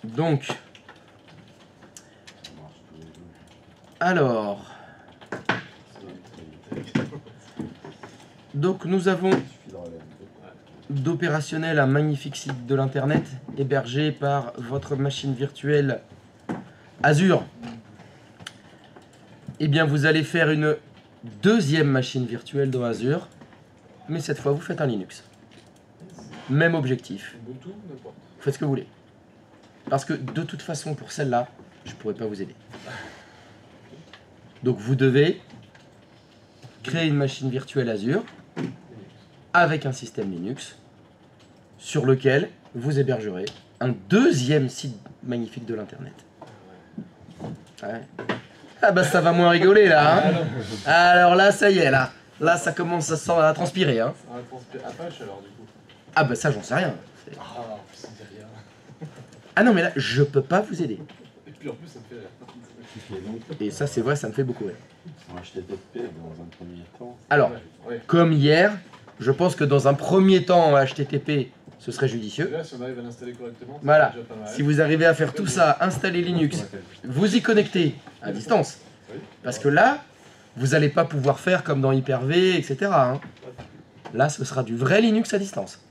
Donc, alors, nous avons d'opérationnel un magnifique site de l'internet hébergé par votre machine virtuelle Azure. Eh bien, vous allez faire une deuxième machine virtuelle dans Azure, mais cette fois, vous faites un Linux. Même objectif. Vous faites ce que vous voulez. Parce que de toute façon, pour celle-là, je ne pourrai pas vous aider. Donc, vous devez créer une machine virtuelle Azure avec un système Linux sur lequel vous hébergerez un deuxième site magnifique de l'internet. Ouais. Ah bah ça va moins rigoler là, hein. Alors là, ça y est, là ça commence à transpirer, hein. Ça va transpirer Apache alors du coup. Ah bah ça j'en sais rien. Ah non mais là, je peux pas vous aider. Et puis en plus ça me fait rire. Et ça c'est vrai, ça me fait beaucoup rire. HTTP dans un premier temps. Alors, comme hier, je pense que dans un premier temps en HTTP, ce serait judicieux. Là, si on arrive à l'installer correctement, voilà. Si vous arrivez à faire tout ça, installer Linux, vous y connectez à distance. Parce que là, vous n'allez pas pouvoir faire comme dans Hyper-V, etc. Hein. Là, ce sera du vrai Linux à distance.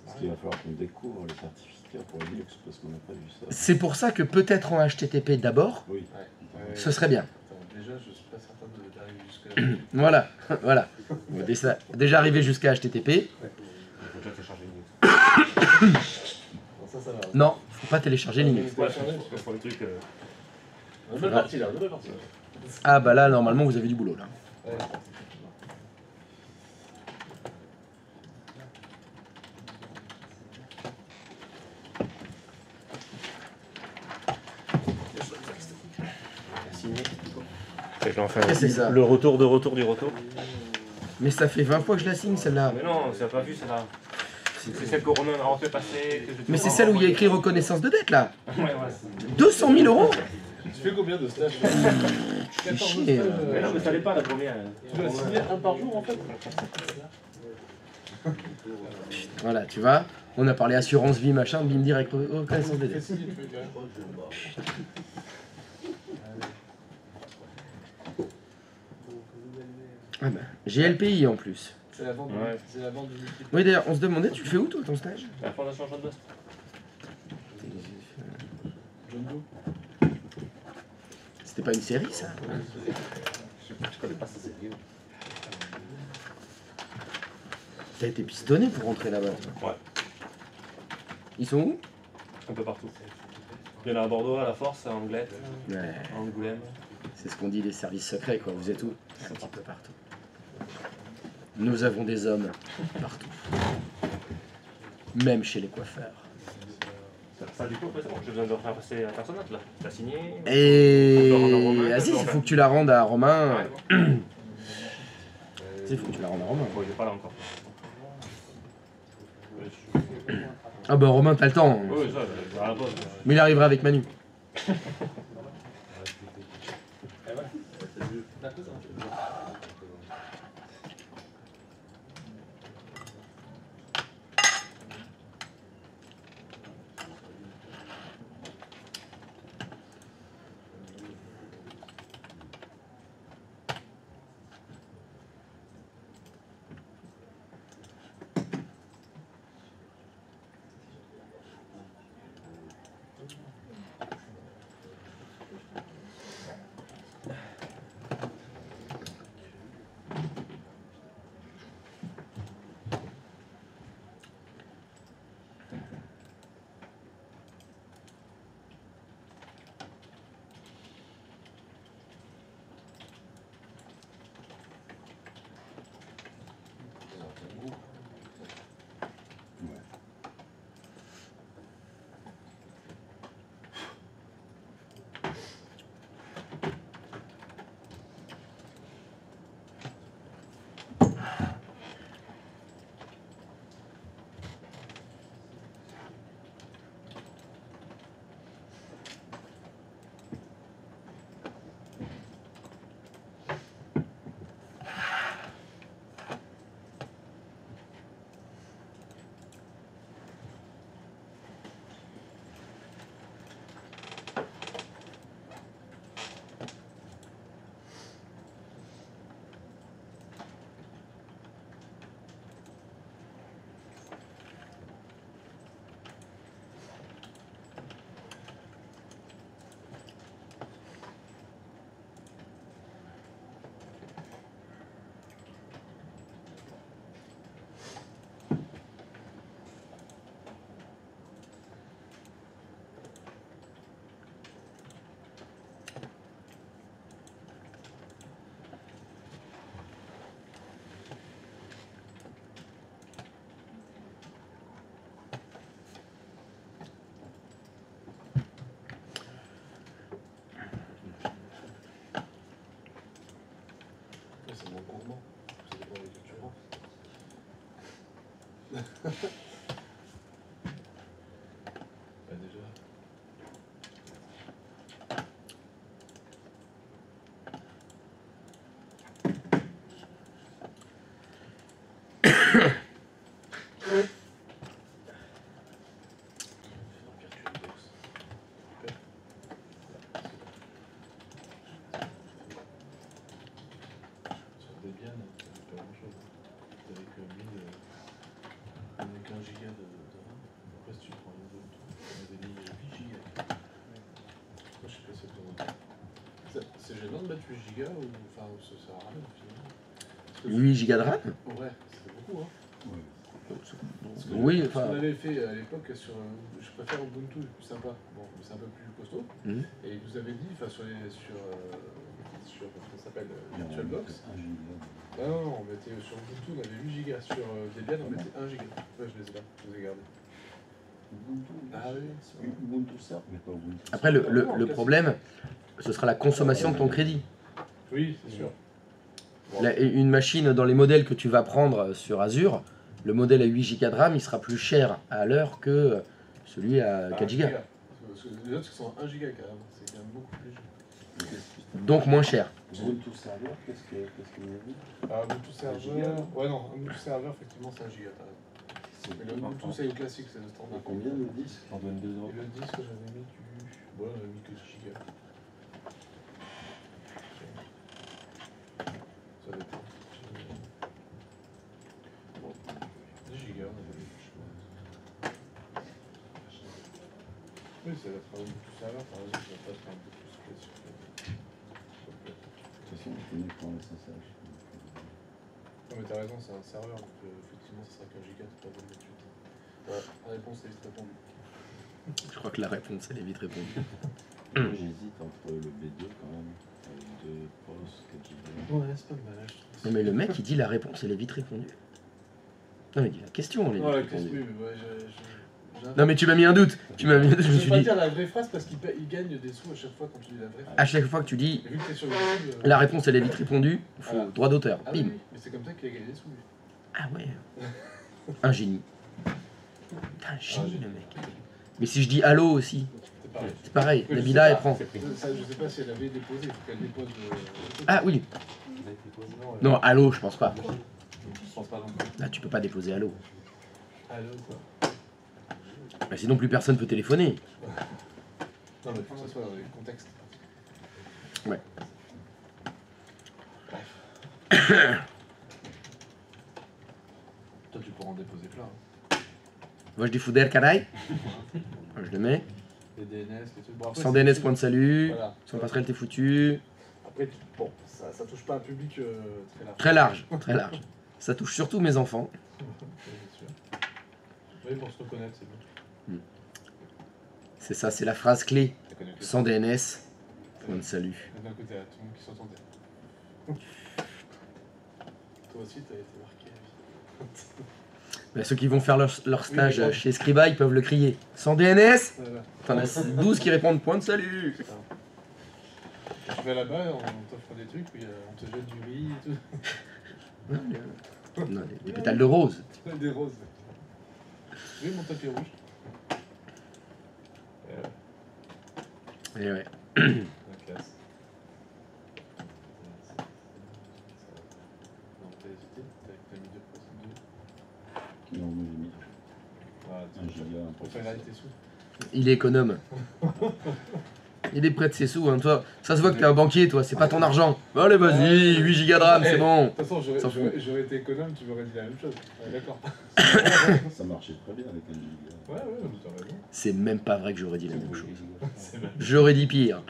Parce qu'il va falloir qu'on découvre les certificats pour Linux, parce qu'on n'a pas vu ça. C'est pour ça que peut-être en HTTP d'abord, ce serait bien. Déjà, je suis pas certain d'arriver jusqu'à là. Voilà, voilà. Déjà arrivé jusqu'à HTTP. Non, faut pas télécharger Linux. Ah bah là, normalement, vous avez du boulot là. C'est ça. Le retour du retour. Mais ça fait 20 fois que je la signe celle-là. Mais non, tu n'as pas vu celle-là. C'est celle que Romain m'a fait passer. Mais c'est celle où il y a écrit reconnaissance de dette là. Ouais. 200 000 euros. Tu fais combien de stages? 14 stages. Mais non, mais ça l'est pas la première. Tu dois signer un par jour en fait. Voilà, tu vois, on a parlé assurance vie, machin, bim direct, reconnaissance de dette. Ah bah, GLPI en plus. C'est la vente du multiple. Oui d'ailleurs, on se demandait, tu fais où toi ton stage? La fondation John Doe. John Doe. C'était pas une série ça? Je connais pas cette série. T'as été pistonné pour rentrer là-bas? Ouais. Ils sont où? Un peu partout. Il y en a à Bordeaux, à La Force, à Anglette, à Angoulême. C'est ce qu'on dit des services secrets quoi, vous êtes où? Un petit peu partout. Nous avons des hommes partout. Même chez les coiffeurs. Ça du coup, c'est bon, j'ai besoin de refaire passer la personnage là. T'as signé. Et... Vas-y, il faut que tu la rendes à Romain. Ouais. Il faut que tu la rendes à Romain. Bon, il est pas là encore. Ah bah Romain, t'as le temps. Oui, ça, à la pause. Mais il arrivera avec Manu. Bah déjà. Sur Debian, pas grand chose. Avec 1 giga de RAM. Après, si tu prends un autre, on avait mis 8 gigas. Moi, je sais pas si ça te c'est gênant de mettre 8 gigas ou enfin ça sert à rien finalement. Parce que 8 gigas de RAM. ouais, c'était beaucoup hein. Parce que Oui, ce enfin. qu'on avait fait à l'époque sur je préfère Ubuntu, c'est plus sympa. Bon, c'est un peu plus costaud. Mhm. Et il vous avait dit, enfin sur comment ça s'appelle, VirtualBox. Ah non, on mettait sur Ubuntu, on avait 8 gigas. Sur Debian, on mettait 1 giga. Ouais, je les ai là, je les ai gardés. Ah oui. Ubuntu ça, mais pas Ubuntu. Après, le problème, ce sera la consommation de ton crédit. Oui, c'est sûr. Une machine dans les modèles que tu vas prendre sur Azure, le modèle à 8 Go de RAM, il sera plus cher à l'heure que celui à 4 Go. Parce que les autres sont 1 giga carrément, c'est quand même beaucoup plus cher. Donc moins cher. Ubuntu serveur, qu'est-ce qu'il y a dit? Ah, Ubuntu serveur. Ouais, non, Ubuntu serveur, effectivement, c'est 1 giga, t'as raison. Mais le Ubuntu, c'est le classique, c'est le standard. Combien le disque? J'en donne 2 euros. Et le disque, j'avais mis du. Bon, j'avais mis que 10 gigas. Ça va être. Bon, 10 gigas, on avait mis, je pense. Oui, ça va être un Ubuntu serveur, par exemple, ça va pas être un peu plus classique. De toute façon, je connais pas le SSH. Non, mais t'as raison, c'est un serveur, donc effectivement, ça sera qu'un giga, t'as pas besoin de mettre 8. Ouais, la réponse est vite répondue. Je crois que la réponse, elle est vite répondue. Moi, j'hésite entre le B2 quand même, avec 2 postes, 4 gigas. Ouais, c'est pas mal, je trouve. Non mais le mec, il dit la réponse, elle est vite répondue. Non mais il dit la question, elle est vite Ouais, la question, répondue. oui, mais ouais, Non mais tu m'as mis un doute. Tu m'as mis un doute. Je me vais suis pas dit, dire la vraie phrase parce qu'il gagne des sous à chaque fois quand tu dis la vraie phrase. à chaque fois que tu dis Et vu que t'es sur YouTube. la réponse, elle est vite répondue, il faut Voilà. droit d'auteur. Ah Bim. oui, mais c'est comme ça qu'il a gagné des sous, lui. Ah ouais. Un génie. T'es un génie, le mec. Mais si je dis allô aussi, C'est pareil. c'est pareil. Oui, je Nabila, sais elle pas. prend. Ça, je sais pas si elle avait déposé, il faut qu'elle dépose. Ah oui. Non, Non, allô, je pense pas. je pense pas non plus. Là, tu peux pas déposer allô. Allô, quoi. Bah, sinon, plus personne peut téléphoner. Non, mais il faut que ça soit dans les contextes. Ouais. Bref. Toi, tu pourras en déposer plein. Hein. Moi, je dis Fouder Karay. Je le mets. Les DNS, les trucs. Bon, après, Sans c'est- DNS, point de salut. Voilà. Sans passerelle, t'es foutu. Après, bon, ça touche pas un public très large. Très large, très large. Ça touche surtout mes enfants. C'est sûr. Oui, pour se reconnaître, c'est bien. C'est ça, c'est la phrase clé. T'as connu que Sans DNS, point de salut. d'un côté, à tout le monde qui s'entendait. Toi aussi, t'as été marqué. Bah, ceux qui vont faire leur stage mais bon. chez Scriba, ils peuvent le crier. Sans DNS, Voilà. t'en as 12 qui répondent point de salut. Tu vas là-bas, on t'offre des trucs, puis on te jette du riz et tout. Non, des pétales de rose. Des roses. Oui, mon tapis rouge. Et ouais. La classe. Non, t'as hésité? T'as mis 2%. Non, moi j'ai mis Ah, 1 giga, un pour faire processeur. tes sous. Il est économe. Il est près de ses sous, hein, toi. Ça se voit que t'es un banquier, toi. C'est pas ton argent. Bah, allez, vas-y, 8 gigas de RAM, c'est bon. De toute façon, S'en fout. j'aurais été économe, tu m'aurais dit la même chose. Ouais, d'accord. Ça marchait très bien avec 1 giga. Ouais, ouais, mais t'as raison. C'est même pas vrai que j'aurais dit la même chose. C'est vrai. J'aurais dit pire.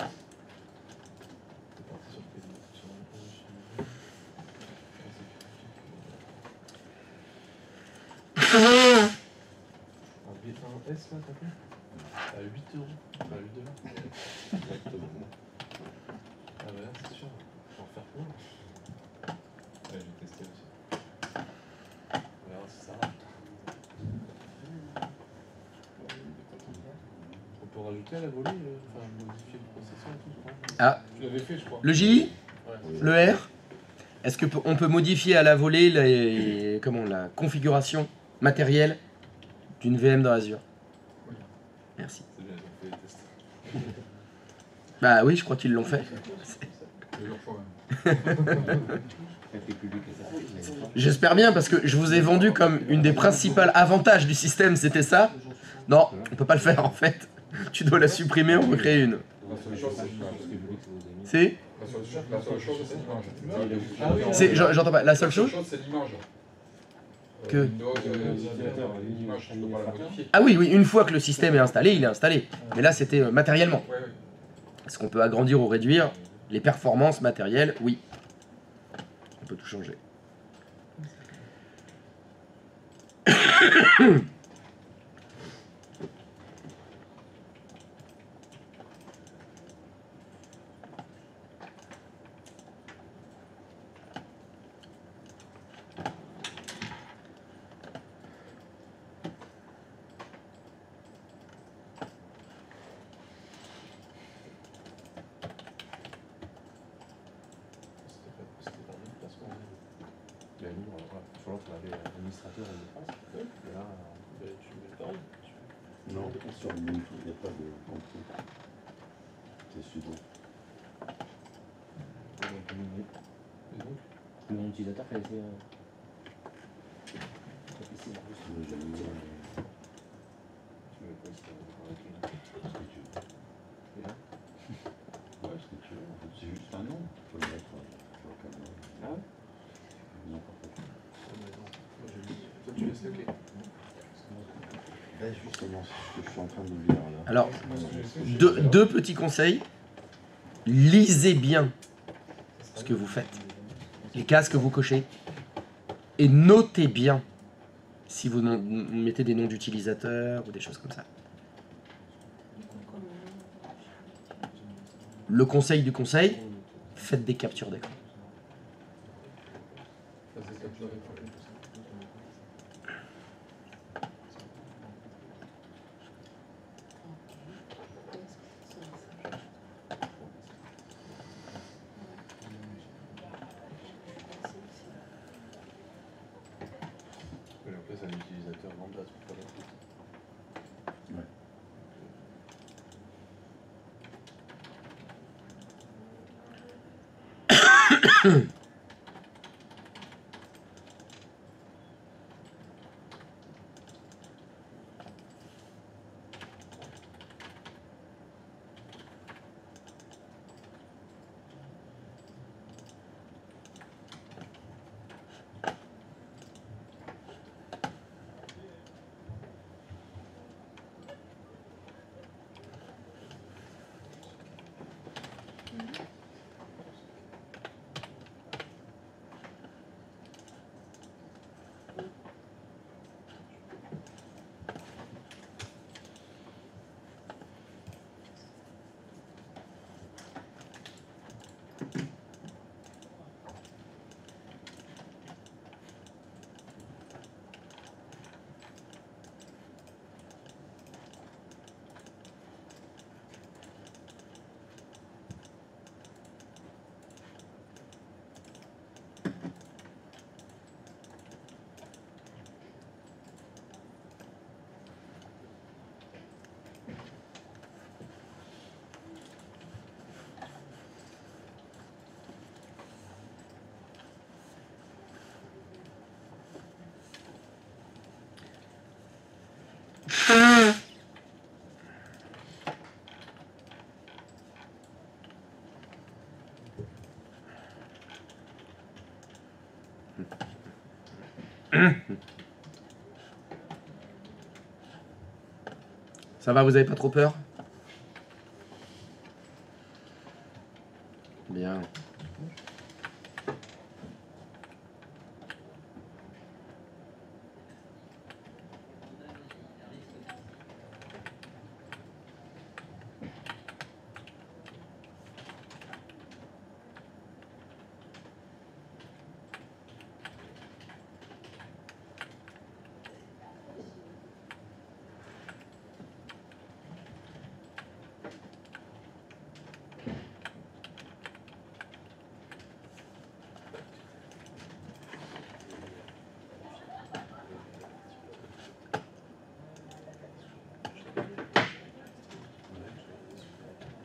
T'es parti sur quel sur un B1S là, t'as fait à 8 €. Enfin, 8 $. Exactement. Ah bah là, c'est sûr. Faut en faire pour. Ouais, je vais tester aussi. On verra si ça marche. On peut rajouter à la volée, enfin modifier le processeur et tout, je crois. Ah, Tu l'avais fait, je crois. le J Ouais. Le R. Est-ce qu'on peut modifier à la volée la configuration matérielle d'une VM dans Azure? Merci. C'est bien, ils ont fait les tests. Bah oui, je crois qu'ils l'ont fait. J'espère bien, parce que je vous ai vendu comme une des principales avantages du système, c'était ça. Non, on peut pas le faire en fait. Tu dois la supprimer, on peut créer une. C'est La seule chose, c'est l'image. J'entends pas. La seule chose c'est l'image. que... L'image, tu peux pas la modifier. Ah oui, oui, une fois que le système est installé, il est installé. Mais là, c'était matériellement. Ouais, ouais. Est-ce qu'on peut agrandir ou réduire les performances matérielles? Oui. On peut tout changer. Sur l'autre, on avait l'administrateur et le France. Et là, tu mets pareil. Non, sur Ubuntu, il n'y a pas de contrôle. C'est sudo. Mon utilisateur fait essayer. J'ai mis, Tu veux quoi, c'est ce que tu veux. Et là Ouais, ce que tu veux. En fait, c'est juste un nom. Il faut le mettre sur le câble. Ah ouais. N'importe quoi. Toi, tu laisses le clé. Ben justement, c'est ce que je suis en train de lire là. Alors, deux petits conseils. Lisez bien ce que vous faites, les cases que vous cochez, et notez bien si vous mettez des noms d'utilisateurs ou des choses comme ça. Le conseil du conseil, faites des captures d'écran. Mais après, c'est un utilisateur lambda, c'est pas grave. Ouais. Ça va, vous avez pas trop peur? Bien.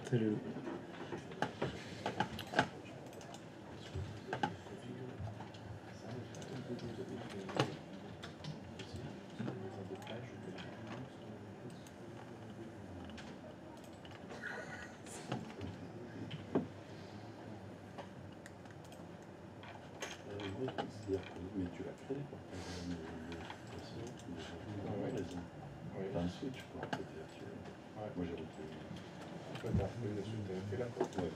Salut. Mais tu l'as créé pour faire un switch quoi, en fait, virtuel. Moi j'ai retrouvé. T'as retrouvé le suite fait là quoi. Ouais.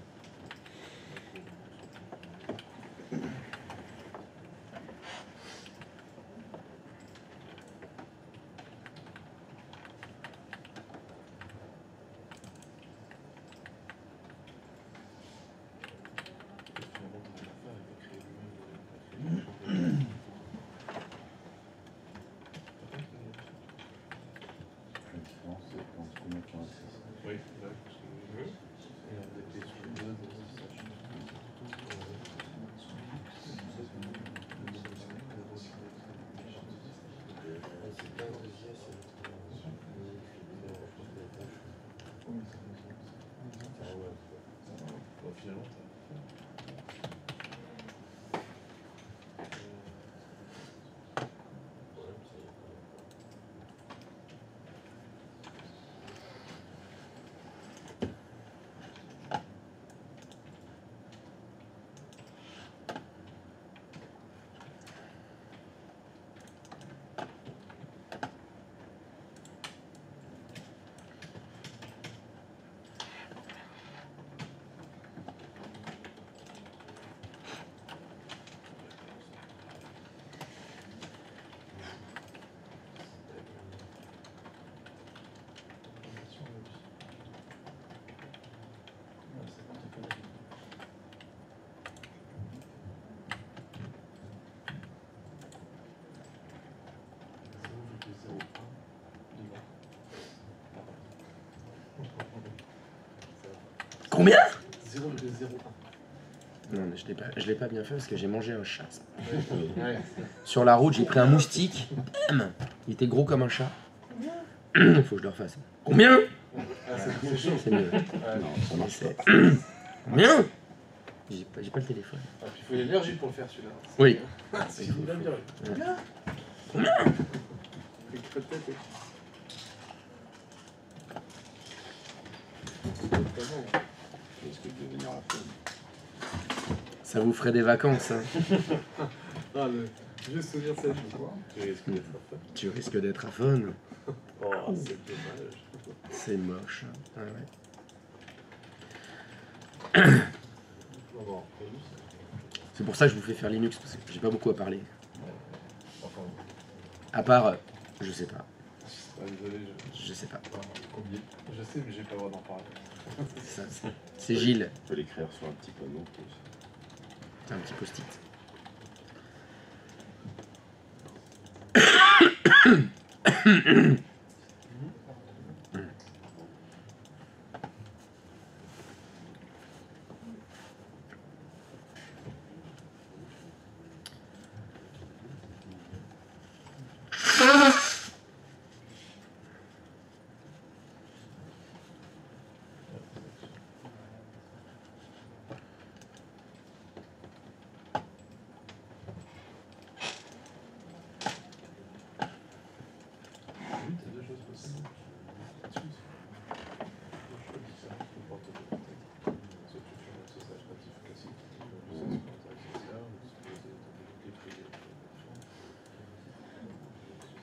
La différence c'est entre combien tu as accès. Oui, là, parce que je veux. Et on était sur le mode finalement, Combien? 0,01. Non, mais je l'ai pas bien fait parce que j'ai mangé un chat. Ouais. Sur la route, j'ai pris un moustique. Bam. Il était gros comme un chat. Faut que je le refasse. Combien? Ah, c'est chaud. C'est mieux. Non, ça marche pas. Combien? J'ai pas le téléphone. Ah, puis il faut l'énergie pour le faire celui-là. Oui. C'est une bonne durée. Ouais. Combien? Peut-être. Est-ce que tu veux venir à la fin? Ça vous ferait des vacances, hein. Ah, juste souvenir de cette joue. Tu risques d'être à fond. Tu risques d'être à fond. Oh, c'est dommage. C'est moche. Ah ouais. Non, non. C'est pour ça que je vous fais faire Linux, parce que j'ai pas beaucoup à parler. Enfin, À part, je sais pas. désolé, Je sais pas. je sais, mais j'ai pas le droit d'en parler. Ça, c'est Gilles. Tu peux l'écrire sur un petit panneau. C'est un petit post-it.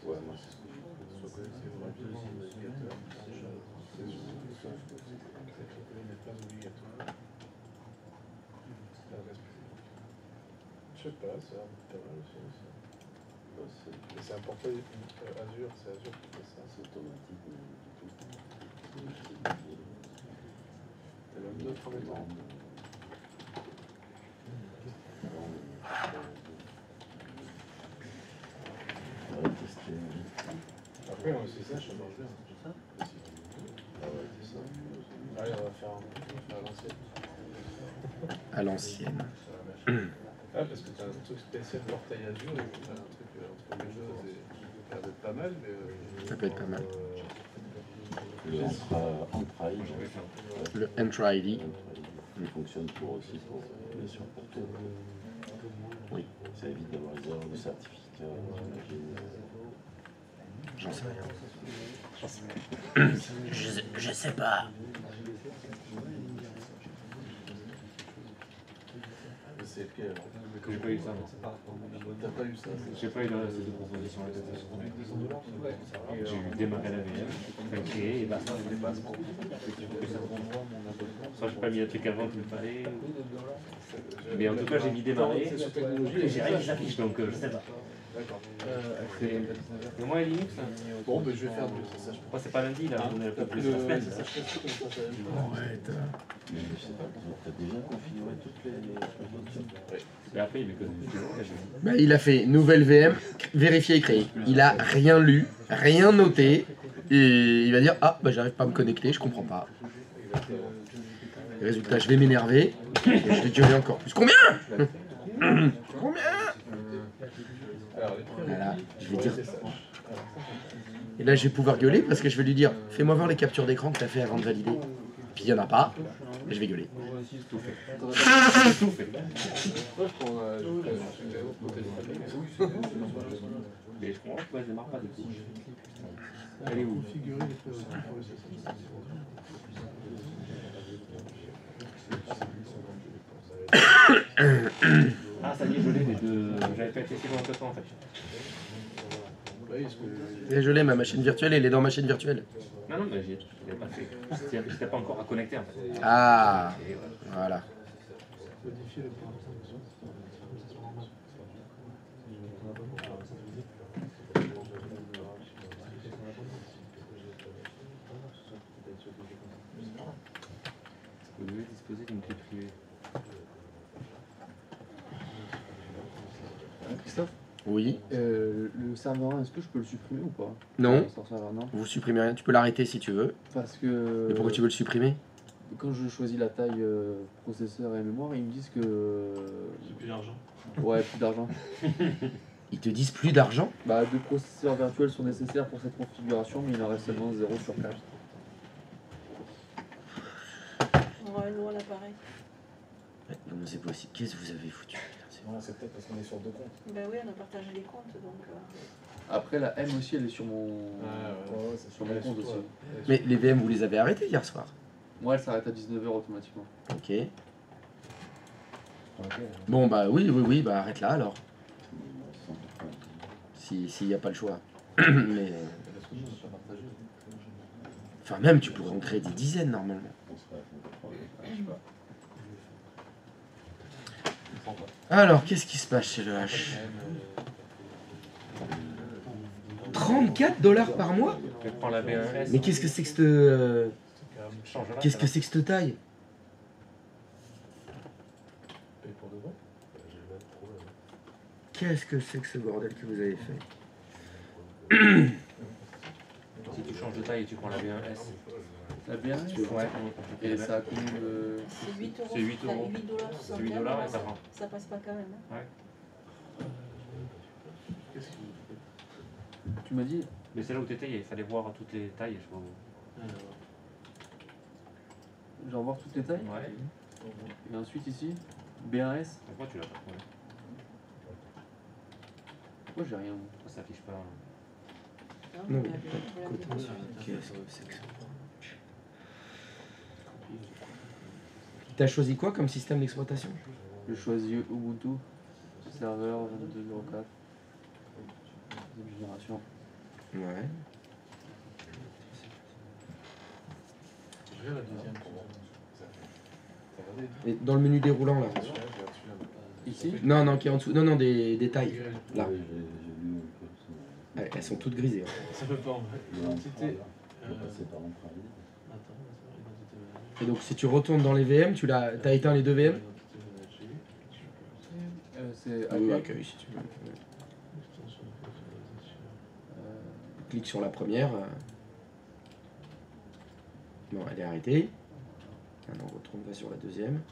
Ouais, moi c'est ce que je fais. Je sais pas, c'est pas mal aussi. C'est un portail Azure, c'est Azure qui fait ça. C'est automatique. Il y a même d'autres méthodes. On va tester. Après, on aussi ça, je marche bien. Ah ouais, c'est ça. Allez, on va faire à l'ancienne. À l'ancienne. Ah, parce que tu as un truc spécial portail Azure, et tu as un truc entre Windows et ça peut être pas mal, mais. Ça peut être pas mal. Le Entra-ID. Le Entra ID. Il fonctionne aussi pour, bien sûr, pour tout. Oui. Ça évite d'avoir les erreurs de certificat, j'imagine. J'en sais rien. Je sais pas. C'est lequel alors? J'ai pas eu ça, non. T'as pas eu ça? J'ai pas eu de proposition à tête. J'ai eu démarrer la VM, créer et basta. Soit j'ai pas mis le truc avant qu'il me fallait. Mais en tout cas, j'ai mis démarrer. J'ai rien qui s'affiche donc je sais pas. D'accord. Et moi, Linux, là. Bon, ben je vais faire mieux, ça. Moi, c'est pas lundi, là, on est un peu plus la semaine, c'est ça. Mais je sais pas, t'as déjà configuré toutes les... Et après, il met que du vidéo. Bah, il a fait nouvelle VM, vérifier et créer. Il a rien lu, rien noté. Et il va dire ah bah j'arrive pas à me connecter, je comprends pas. Résultat, je vais m'énerver. Et je vais gueuler encore plus. Combien? Combien? Voilà, je vais dire. Et là, je vais pouvoir gueuler parce que je vais lui dire fais-moi voir les captures d'écran que tu as fait avant de valider. Puis il n'y en a pas, et je vais gueuler. Tout fait. Mais je comprends pourquoi je démarre pas du coup. Elle est où? Ah, ça y est, je l'ai les deux. J'avais pas été si loin que ça en fait. Et je l'ai, ma machine virtuelle, elle est dans ma machine virtuelle. Non, non, mais je l'ai pas fait. J'étais pas encore à connecter en fait. Ah, voilà. Vous devez disposer d'une clé privée. Christophe, Oui. le serveur 1, est-ce que je peux le supprimer ou pas? Non. Le serveur, non. Vous supprimez rien, tu peux l'arrêter si tu veux. Parce que Mais pourquoi tu veux le supprimer? quand je choisis la taille processeur et mémoire, ils me disent que... J'ai plus d'argent. Ouais, plus d'argent. Ils te disent plus d'argent? Bah, 2 processeurs virtuels sont nécessaires pour cette configuration, mais il en reste seulement 0 sur 4. Ouais, nous, on a pareil. Ouais, non, c'est possible. Qu'est-ce que vous avez foutu? Putain, c'est- Non, c'est peut-être parce qu'on est sur deux comptes. Bah oui, on a partagé les comptes, donc... Après, la M aussi, elle est sur mon, c'est sur mon compte aussi. Mais les VM, vous les avez arrêtés hier soir. Moi, elle s'arrête à 19h automatiquement. Ok. Bon, bah oui, bah arrête là alors. S'il n'y a pas le choix. Mais. Enfin, même, tu pourrais en créer des dizaines normalement. Alors, qu'est-ce qui se passe chez le H? 34 $ par mois? Je prends la B1S. Mais qu'est-ce que c'est que cette. Qu'est-ce que c'est que cette taille? Qu'est-ce que c'est que ce bordel que vous avez fait? Si tu changes de taille et tu prends la B1S. La bien Ouais. Et ça a combien de... C'est 8 euros. C'est 8 euros. 8 $, C'est 8 $ et ça prend. Ça passe pas quand même. Hein. Ouais. Tu m'as dit... Mais c'est là où t'étais, il fallait voir toutes les tailles. Je vois. Je vais revoir toutes les tailles. Ouais. Et ensuite ici, B1S. Pourquoi tu l'as pas trouvé? Pourquoi j'ai rien? Pourquoi ça affiche pas? Non, on mais a bien peut-être trouvé la côté. application. Qu'est-ce que c'est que ça? T'as choisi quoi comme système d'exploitation? Je choisis Ubuntu, serveur 22.04, deuxième génération. Ouais. J'ai la deuxième. Et dans le menu déroulant là. Ici, Non, non, qui est en dessous. Non, non, des tailles. Là. Ouais, j'ai lu un peu ça. Ouais, elles sont toutes grisées. Hein. Ça peut pas en vrai. Identité. On va passer par Entra-ID. Et donc si tu retournes dans les VM, t'as éteint les deux VM? c'est Oui, accueil. accueil si tu veux. Clique sur la première. Non, elle est arrêtée. Maintenant, on retourne sur la deuxième.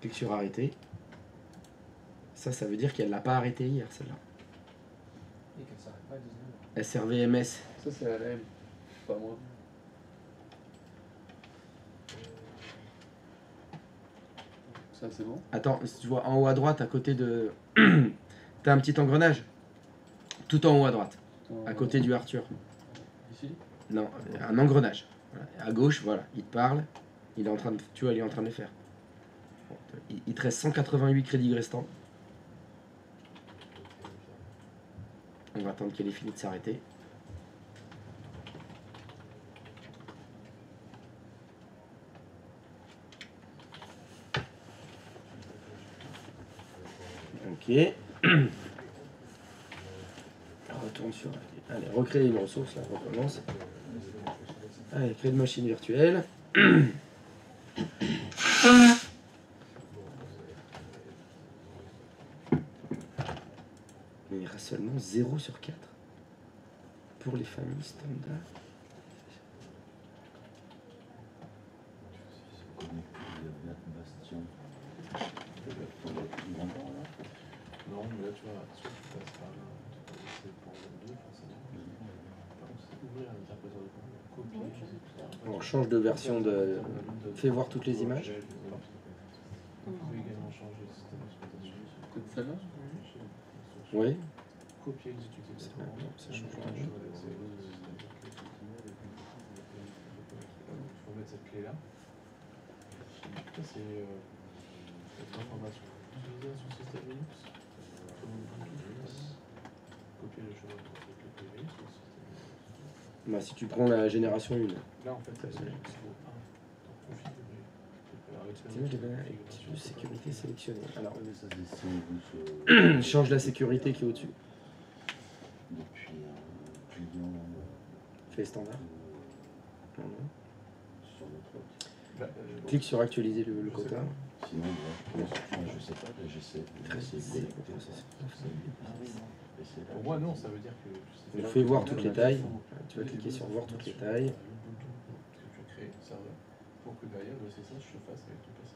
Clique sur arrêter. Ça veut dire qu'elle l'a pas arrêté hier, celle-là. SRVMS. Ça, c'est LM. Pas moi. Ça, c'est bon. Attends, si tu vois en haut à droite, à côté de. T'as un petit engrenage. Tout en haut à droite, à côté du Arthur. Ici. Non, un engrenage. Voilà. À gauche, voilà, il te parle. Il est en train de, tu vois, il est en train de les faire. Bon, il te reste 188 crédits restants. On va attendre qu'elle ait fini de s'arrêter. Ok. On retourne sur. Allez, recréer une ressource, là, on recommence. Allez, créer une machine virtuelle. Mais il reste seulement 0 sur 4 pour les familles standards. Non, mais là, tu vois, soit tu passes par là, c'est pour le 2, forcément. Par contre, c'est ouvrir un interpréteur de commande, copier, On change de version de. Fais voir toutes les images. Vous pouvez également changer le système d'exploitation. Peut-être celle-là. Oui. Copier, exécuter la commande. Ça change Il rien. faut mettre cette clé-là. Ça, c'est l'information. Utilisation système Linux. Copier le chemin pour le privé sur le système Linux. Bah, si tu prends la génération 1. Là, en fait, c'est le niveau 1. Donc, configurer. Sécurité sélectionnée. Alors, Mais ça, c'est change la sécurité qui est au-dessus. depuis client Fais standard. sur notre autre. Clique sur actualiser le quota. Sinon, je sais pas, j'essaie. Pour moi, non, ça veut dire que. Donc, fais voir toutes les tailles. Tu vas cliquer sur voir toutes les tailles. Que tu crées le serveur pour que derrière le SSH se fasse avec ton PC.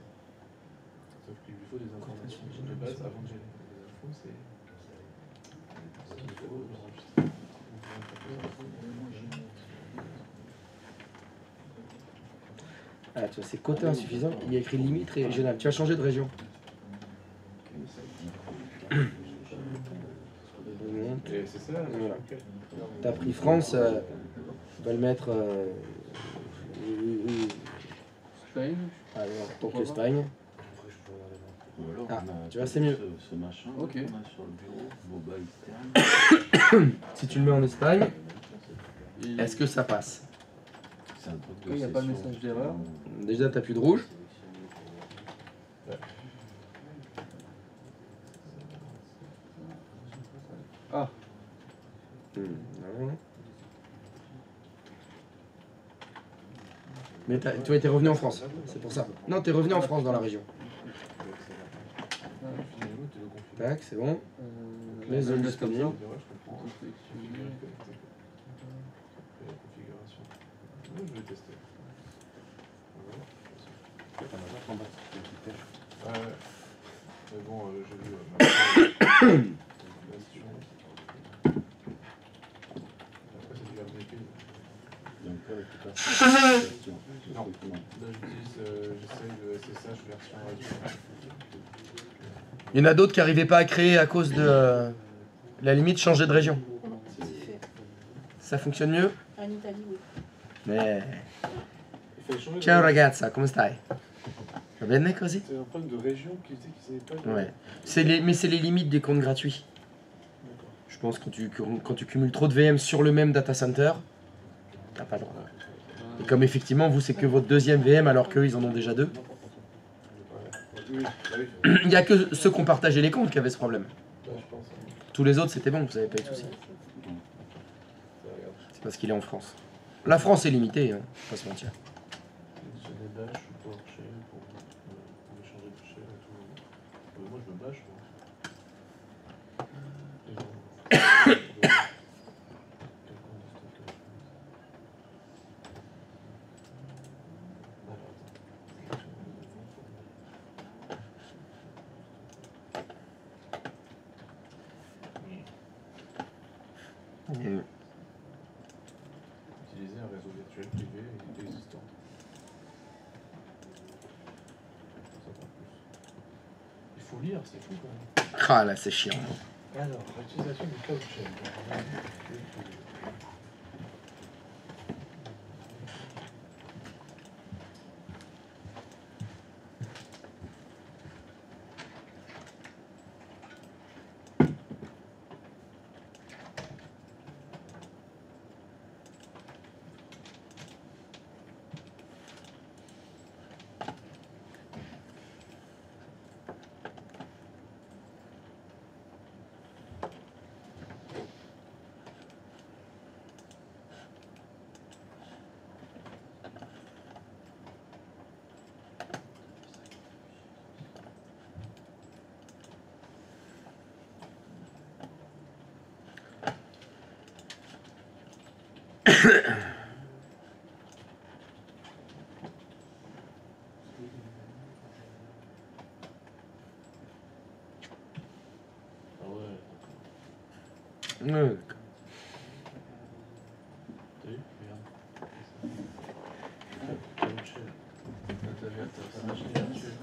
Sauf qu'il lui faut des informations de base avant de gérer. Les infos, c'est. Il faut l'enregistrer. Ah, tu vois, c'est quota insuffisant. Il y a écrit limite régionale. Tu as changé de région. Et c'est ça, Voilà. ok. Tu as pris France. On va le mettre. Spain. Alors, donc l'Espagne. Ou alors, Ah, on a tu vois, c'est mieux. Ce machin Ok. qu'on a sur le bureau, mobile terme. Si tu le mets en Espagne, Et- est-ce que ça passe? C'est un truc Quand il n'y a pas de message d'erreur. Déjà, tu n'as plus de rouge. Ah. Non. Mais tu étais revenu en France, c'est pour ça. Non, tu es revenu en France dans la région. Tac, c'est bon. Les zones disponibles. Ouais, je comprends. La configuration. Ouais, je vais tester. Ouais, ouais. Mais bon, j'ai vu. Après, c'est du RDP. Donc, là, question. Non. Là, j'essaye le SSH version radio. Il y en a d'autres qui n'arrivaient pas à créer à cause de la limite changer de région. C'est fait. Ça fonctionne mieux? En Italie, oui. Mais... Il fallait changer de Ciao région. ragazza, come stai? Va bene così? C'est un problème de région qui disait qu'ils savaient pas. Ouais. Mais c'est les limites des comptes gratuits. D'accord. Je pense que quand tu cumules trop de VM sur le même data center, t'as pas le droit. Et comme effectivement, vous, c'est que votre deuxième VM alors qu'eux, ils en ont déjà deux. Oui, bah oui. Il n'y a que ceux qui ont partagé les comptes qui avaient ce problème. Bah, je pense. Tous les autres, c'était bon, vous n'avez pas eu de soucis. C'est parce qu'il est en France. La France est limitée, hein, faut pas se mentir. J'ai des bâches ou PowerShell pour échanger de shell et tout. Moi, je me bâche, moi. Et bon. Utiliser un réseau virtuel privé existant. Ça pas plus. Il faut lire, c'est fou quand même. Ah là, c'est chiant. Alors, l'utilisation du cloud shell. Ah ouais. Ouais. T'as vu? Regarde. Cloud shell. T'as la machine virtuelle.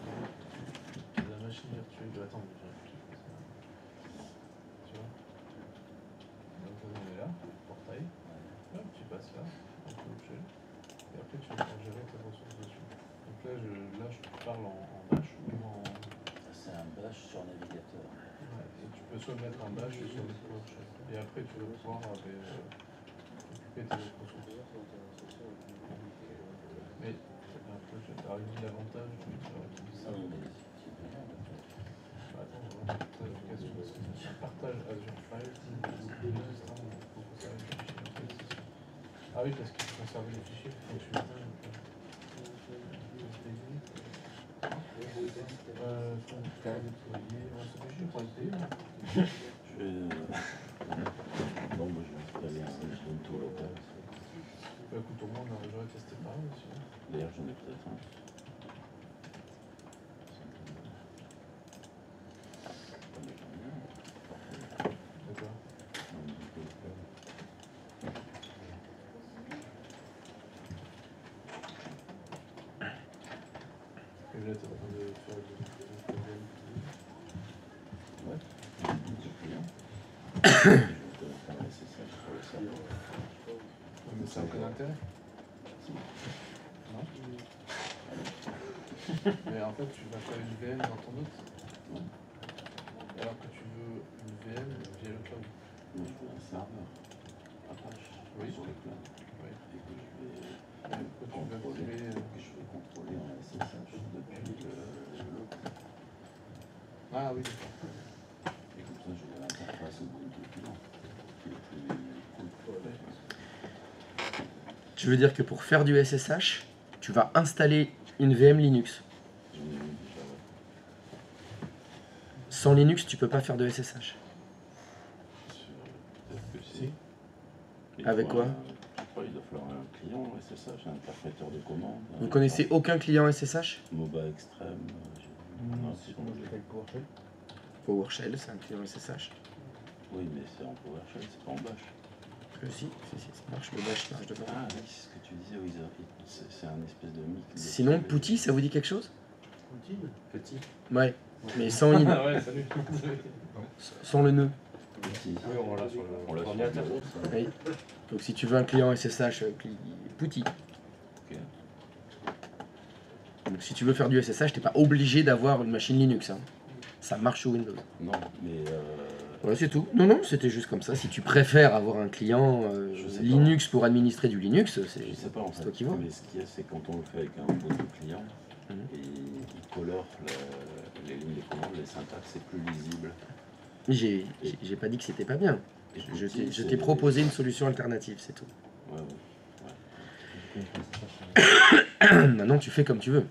La machine virtuelle. Attends, mais j'ai réfléchi. Tu vois? Donc on est là, portail. Hop, tu passes là, en cloud shell. Et après tu vas gérer tes ressources dessus. Donc là, je parle en bash ou en. C'est un bash sur navigateur. Ouais, et tu peux soit le mettre en bash ou soit le mettre PowerShell. Et après, tu vas pouvoir occuper tes autres ressources. Mais alors, il dit l'avantage de utiliser ça. Attends, on va voir l'application. C'est un partage Azure File. Ah oui, parce qu'il faut conserver les fichiers. Non, moi je vais installer un Ubuntu local. Bah écoute, au moins on j'aurais testé pareil aussi. D'ailleurs, j'en ai peut-être un. D'accord. Et là, t'es en train de faire du Ouais, du client. Je vais faire un SSH pour le serveur. mais ça n'a aucun intérêt. Non. Mais en fait, tu vas faire une VM dans ton autre. Alors que tu veux une VM via le cloud. Non, je veux un serveur Apache sur le cloud. Oui. Et que je vais contrôler, contrôler en SSH depuis l'autre. Ah oui, d'accord. Et comme ça, j'aurai l'interface Ubuntu client. Qui est plus cool. Tu veux dire que pour faire du SSH, tu vas installer une VM Linux. J'en ai eu déjà, ouais. Sans Linux, tu peux pas faire de SSH. Peut-être que si. Avec quoi? Je sais pas, il doit falloir un client SSH, un interpréteur de commande. Vous connaissez aucun client SSH? MOBA Extreme. Non, si Moi je l'ai fait avec PowerShell. PowerShell, c'est un client SSH. Oui, mais c'est en PowerShell, c'est pas en Bash. Si, ça marche, le bash marche dedans. Ah oui, c'est ce que tu disais, oui, c'est un espèce de mix. Sinon, Putty, ça vous dit quelque chose? Petit. Ouais, mais sans in, Ah ouais, salut. sans le nœud. Petit. Oui, on l'a sur On l'a sur l'ordinateur. le- Oui. Donc si tu veux un client SSH, Putty. Ok. Donc si tu veux faire du SSH, t'es pas obligé d'avoir une machine Linux. Hein. Ça marche sur Windows. Non, mais Ouais, c'est tout. Non, c'était juste comme ça. Si tu préfères avoir un client Je sais pas. Linux pour administrer du Linux, je sais pas en c'est fait. toi qui vois. Mais ce qu'il y a, c'est quand on le fait avec un Ubuntu client, Mhm. et il colore les lignes de commande, les syntaxes, c'est plus lisible. J'ai pas dit que c'était pas bien. Et Je Putty, t'ai c'est- proposé une solution alternative, c'est tout. Ouais, ouais. Maintenant, tu fais comme tu veux.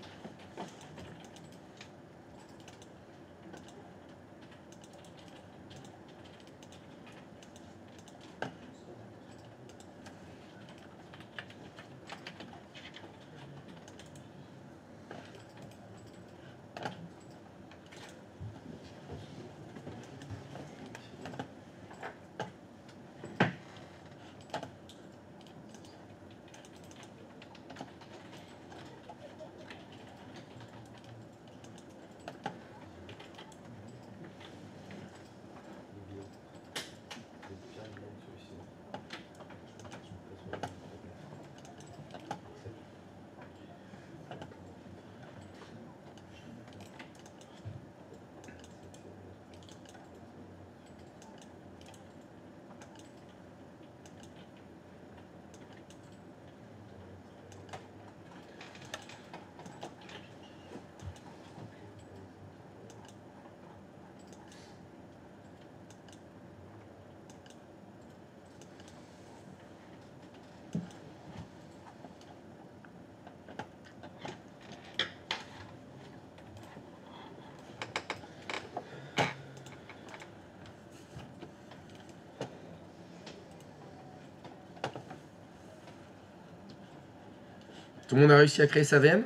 Tout le monde a réussi à créer sa VM?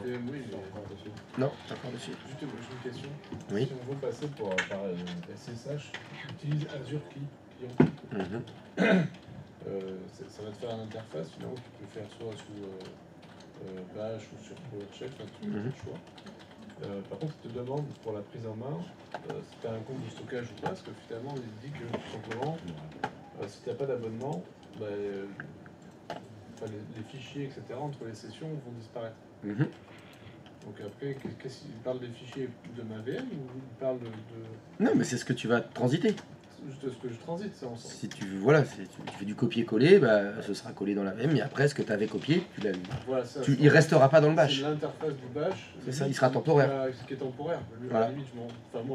VM, oui, Non, pas par dessus. juste j'ai une question. Oui. Si on veut passer par SSH, utilise Azure Client. Ça va te faire une interface finalement que tu peux faire soit sous Bash ou sur PowerShell, enfin, tu as le choix. Par contre, il te demande pour la prise en main si tu as un compte de stockage ou pas, parce que finalement, il dit que tout simplement, si tu n'as pas d'abonnement, bah, les fichiers, etc., entre les sessions vont disparaître. Donc après, qu'est-ce qu'il parle des fichiers de ma VM ou il parle de... Non, mais c'est ce que tu vas transiter. Juste ce que je transite, c'est ensemble. Si tu, voilà, si tu fais du copier-coller, bah, ce sera collé dans la VM, mais après, ce que tu avais copié, tu l'as vu. Voilà, ça, Il restera pas dans le bash. C'est l'interface du bash. C'est ça, il sera temporaire. Qui est temporaire. Voilà. À la limite, moi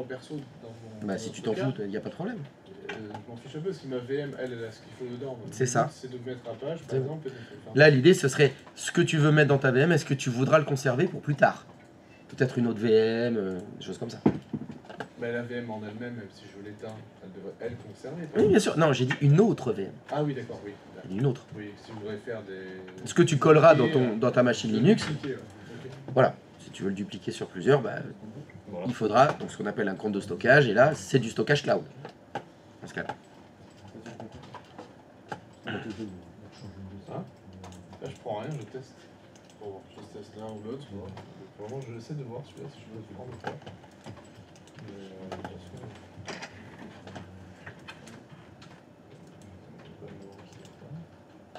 perso, dans mon. Bah, si tu t'en fous, il n'y a pas de problème. Je m'en fiche un peu, si ma VM, elle a ce qu'il faut dedans. C'est ça. C'est de mettre à page, C'est par exemple. Et de faire... Là, l'idée, ce serait ce que tu veux mettre dans ta VM, est-ce que tu voudras le conserver pour plus tard? Peut-être une autre VM, des choses comme ça. Mais la VM en elle-même, même si je l'éteins, elle devrait, elle, conserver. Oui, bien sûr. Non, j'ai dit une autre VM. Ah oui, d'accord, oui. J'ai dit une autre. Oui, si vous voudrez faire des... Ce que tu colleras dans ta machine Linux, Okay. voilà. Si tu veux le dupliquer sur plusieurs, bah, Voilà. il faudra donc, ce qu'on appelle un compte de stockage, et là, c'est du stockage cloud. Dans ce cas-là. Là, je prends rien, je teste. Bon, je teste l'un ou l'autre. Pour le moment, je essaie de voir celui-là si je veux le prendre ou pas. Mais, de toute façon...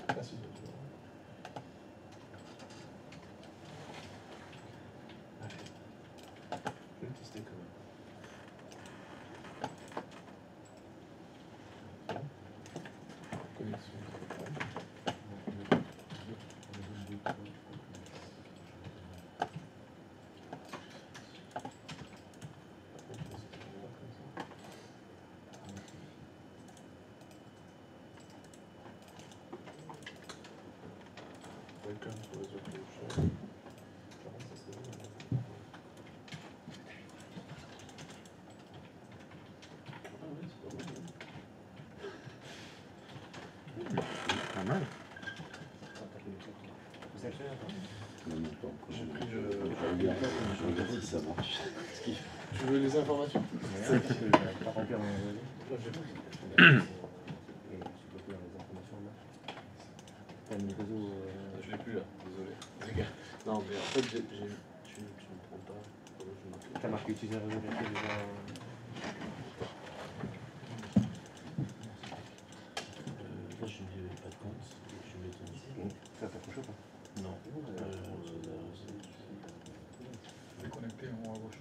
Ah si, tu vois. Allez. Je vais le tester quand même. Connexion. Welcome to the show. Pas mal. Vous êtes fait En même temps, J'ai pris je regarde si ça marche. Tu veux les informations? Ouais, parce que je pas remplir mon Là, j'ai pas. Et je peux faire les informations là. T'as mis le réseau. Je l'ai plus là, désolé. Regarde. Non, mais en fait, tu me prends pas. T'as marqué utiliser un réseau virtuel déjà. Là, je n'ai pas de compte. Je mets ton ici. Ça t'accroche ou pas? Non. Je vais connecter en haut à gauche.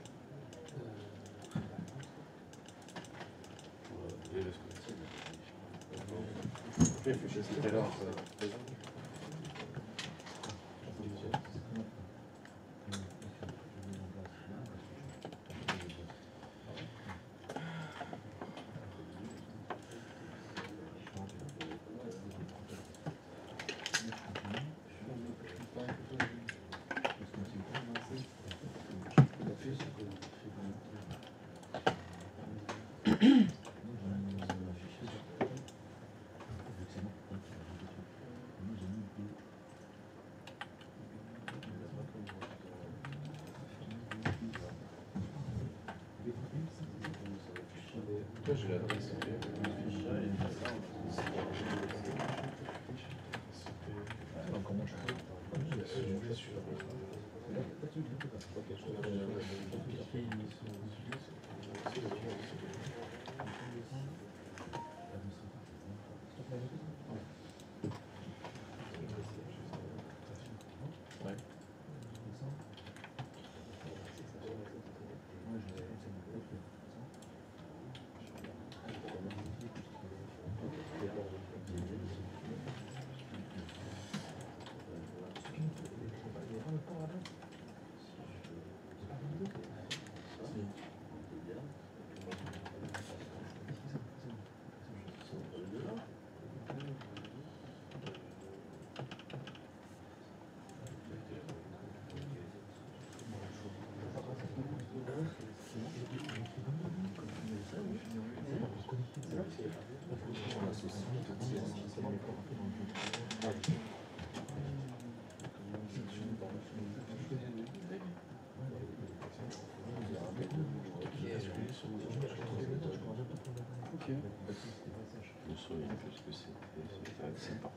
Et le scope. Tout à l'heure. Là, j'ai l'adresse IP. Comment je fais? Je vais sur... Ouais. me souviens plus ce que c'était acceptant.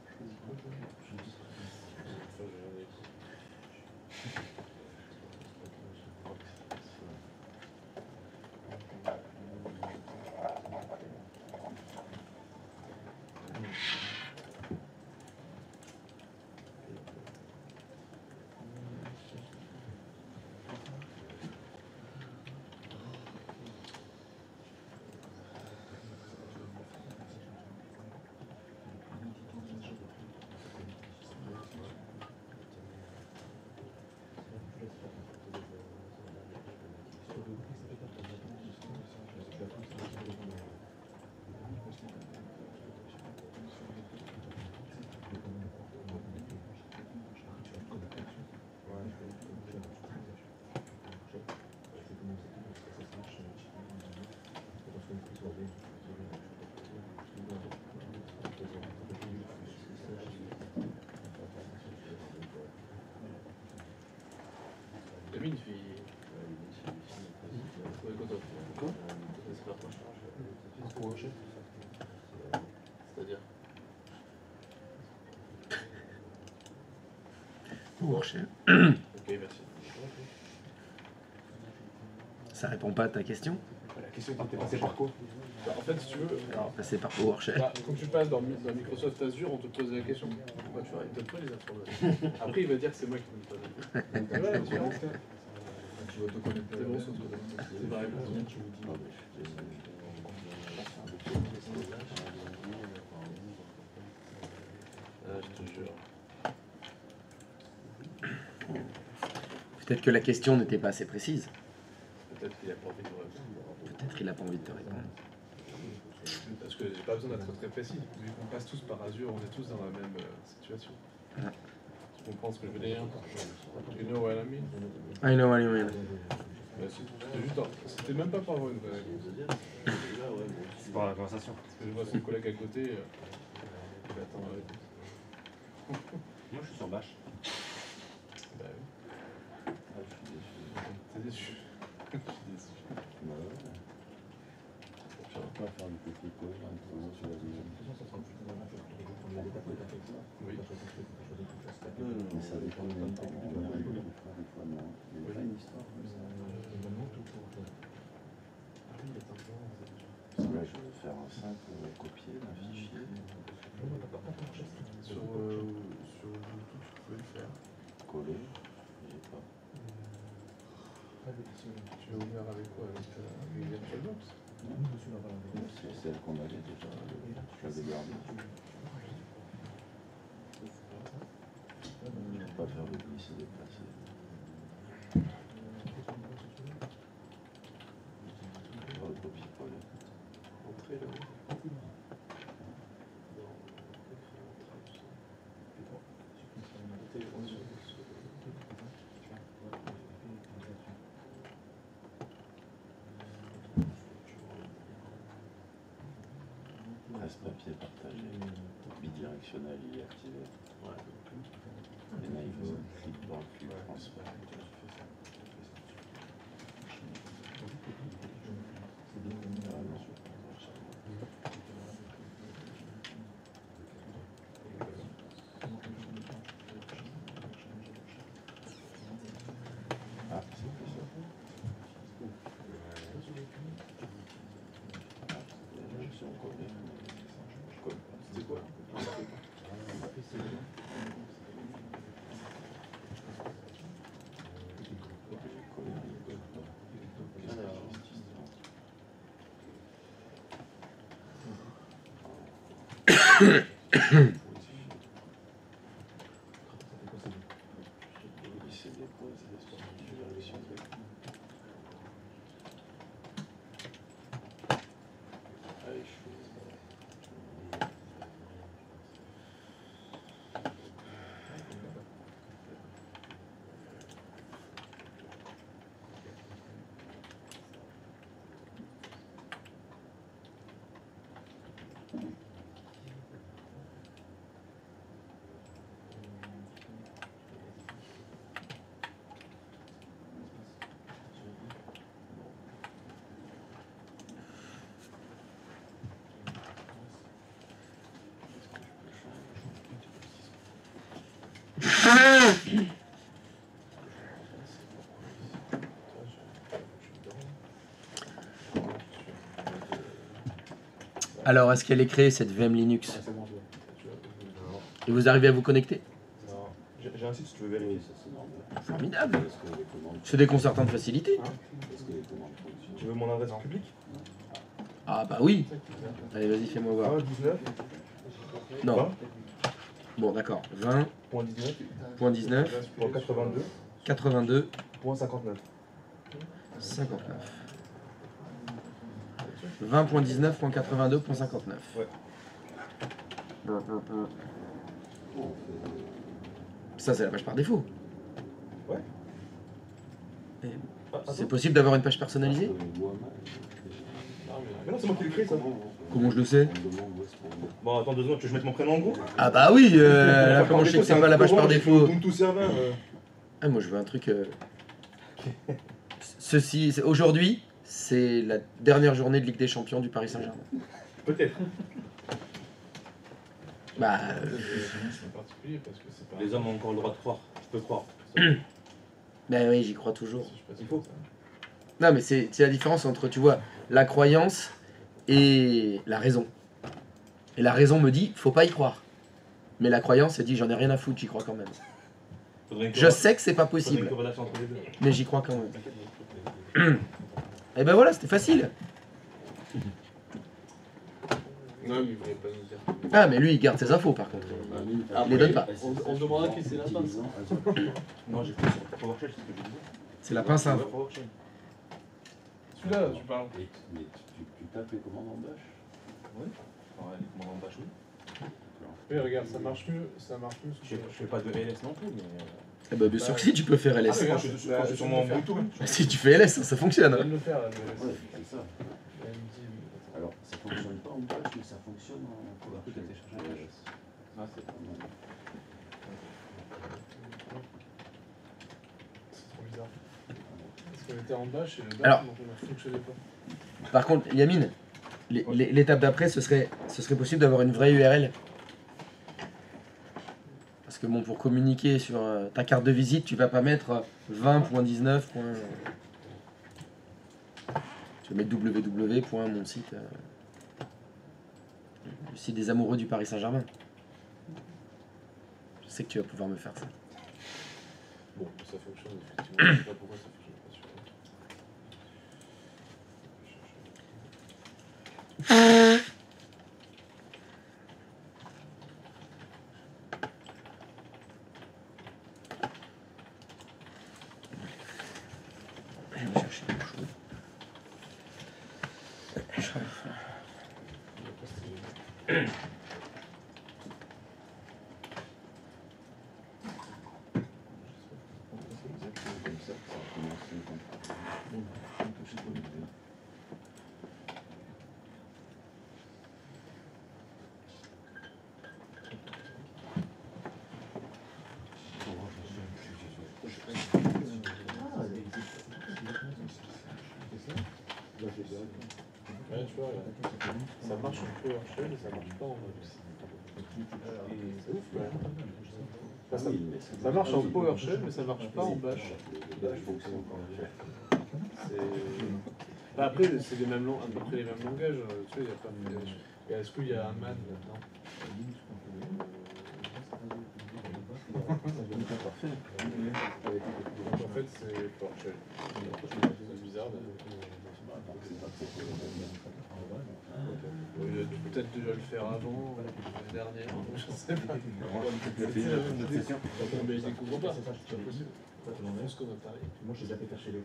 Une fille. Quoi? C'est-à-dire Warshare. Ok, merci. Ça répond pas à ta question? La question était passée par quoi? En fait, si tu veux, Passer par PowerShell. quand tu passes dans Microsoft Azure, on te pose la question. Pourquoi tu ne donnes pas les informations? Après, il va dire que c'est moi qui ne donne pas. Donc voilà la différence. Tu vas te connecter. C'est bon, c'est pareil. Je te jure. Peut-être que la question n'était pas assez précise. Peut-être qu'il a pas envie de me répondre. Peut-être qu'il n'a pas envie de te répondre. Parce que j'ai pas besoin d'être très précis. Vu qu'on passe tous par Azure, on est tous dans la même situation. Ouais. Tu comprends ce que je veux dire? You know what I mean? I know what you mean. C'était même pas pour avoir une vraie réponse. C'est pour la conversation. Parce que je vois son collègue à côté. Il attend la réponse. Moi, je suis sur bâche. Bah oui. T'es déçu. Je suis déçu. Je ne pas faire du petit pause sur la deuxième. Oui. Mais ça dépend de même temps. Des fois non. Il y a pas une histoire comme ça. Parce que là, je veux faire un simple copier d'un fichier. Sur Ubuntu, tu pouvais le faire. Coller, j'ai pas. Tu l'as ouvert avec quoi? Avec VirtualBox? C'est celle qu'on avait déjà. Je l'avais gardée. Je ne peux pas faire le glisser déplacer. Pas le copier-coller. Entrée là. Presse-papier partagé. Bidirectionnel, il est activé. Et là, il faut cliquer dans le flux transfert. Ah, c'est plus ça. Je suis en coller. Je colle pas. C'était quoi? Alors, est-ce qu'elle est créée, cette VM Linux? C'est bon, je vois. Non. Et vous arrivez à vous connecter? Non. J'ai un site si tu veux vérifier. Oui, ça c'est normal. Formidable. Est-ce que les commandes, C'est déconcertant de facilité. est-ce que les commandes fonctionnent? Tu veux mon adresse publique? Ah bah oui. Allez, vas-y, fais-moi voir. 19. Non. Bon, d'accord. 20.19. 20.19. 82. 82. 59. 59. 20.19.82.59. Ouais. Ça, c'est la page par défaut. Ouais. Et Ah, c'est attends. possible d'avoir une page personnalisée? Mais non, c'est moi qui l'ai créé ça. Comment je le sais? Bon, attends 2 secondes, tu veux que je mette mon prénom en gros? Ah bah oui, là, comment je sais que c'est pas la page par défaut? Ubuntu serveur. Ah, moi je veux un truc... Ceci, aujourd'hui, c'est la dernière journée de Ligue des Champions du Paris Saint-Germain. Peut-être. Bah... C'est particulier parce que c'est pas. Les hommes ont encore le droit de croire. Je peux croire. Bah oui, j'y crois toujours. Je sais pas si Il faut. Non, mais c'est la différence entre, tu vois, la croyance et la raison. Et la raison me dit, faut pas y croire. Mais la croyance, elle dit, j'en ai rien à foutre, j'y crois quand même. Faudrait une Je sais que c'est pas faudrait une possible, corrélation entre les deux. mais j'y crois quand même. Et ben voilà, c'était facile. Non, mais il voulait pas nous dire. Ah, mais lui, il garde ses infos, par contre. Il les donne pas. On demandera qui c'est la pince. Non, j'ai fait sur PowerShell, c'est ce que je disais. C'est la pince info. PowerShell. Celui-là, tu parles. Mais tu tapes les commandes en bash? Ouais, les commandes en bash, oui. Oui, regarde, ça marche mieux. Ça marche mieux. Je fais pas de LS non plus, mais. Eh ben, bien sûr que si, tu peux faire Ah, LS. mais quand je suis sur mon Ubuntu. Si tu fais LS, ça fonctionne. Viens de le faire, là, le Ouais, c'est ça. Elle me dit, Alors, ça fonctionne pas en bash, mais ça fonctionne en PowerShell. Ah, c'est pas mal. c'est trop bizarre. Parce qu'on était en bâche et le Alors. bâche ne fonctionnait pas. Par contre, Yamine, l'étape d'après, ce serait possible d'avoir une vraie URL. Parce que bon, pour communiquer sur ta carte de visite, tu vas pas mettre 20.19. Tu vas mettre www. Mon site. Le site des amoureux du Paris Saint-Germain. Je sais que tu vas pouvoir me faire ça. Bon, ça fonctionne effectivement. Je sais pas pourquoi ça fonctionne pas sur. Je vais chercher quelque chose. Comme ça, ça a commencé comme Ouais, tu vois, ça marche en PowerShell et ça marche pas en Linux. C'est ouf, ouais. Enfin, ça marche en PowerShell, mais ça marche pas en Bash. Bah, après, c'est les mêmes à peu près les mêmes langages. Tu vois, il y a pas de. Est-ce qu'il y a un man là-dedans? En fait, c'est PowerShell. C'est bizarre. Il a dû peut-être déjà le faire avant, l'année dernière, je sais pas. Mais je découvre pas, c'est pas possible. On ce qu'on a parlé. Moi, j'ai zappé faire chez les.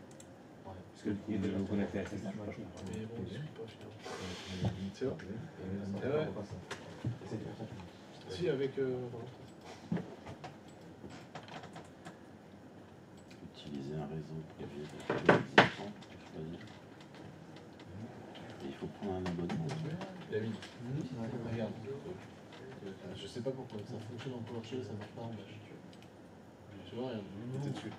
Parce que il est connecté à ça. Mais bon, il suit pas finalement. Tu vois? Ouais. Si, avec. Utiliser un réseau privé de existant pour choisir. Et il faut prendre un abonnement. David, regarde. Je sais pas pourquoi, ça fonctionne en PowerShell, ça marche pas en Bash. Tu vois, regarde, t'es dessus.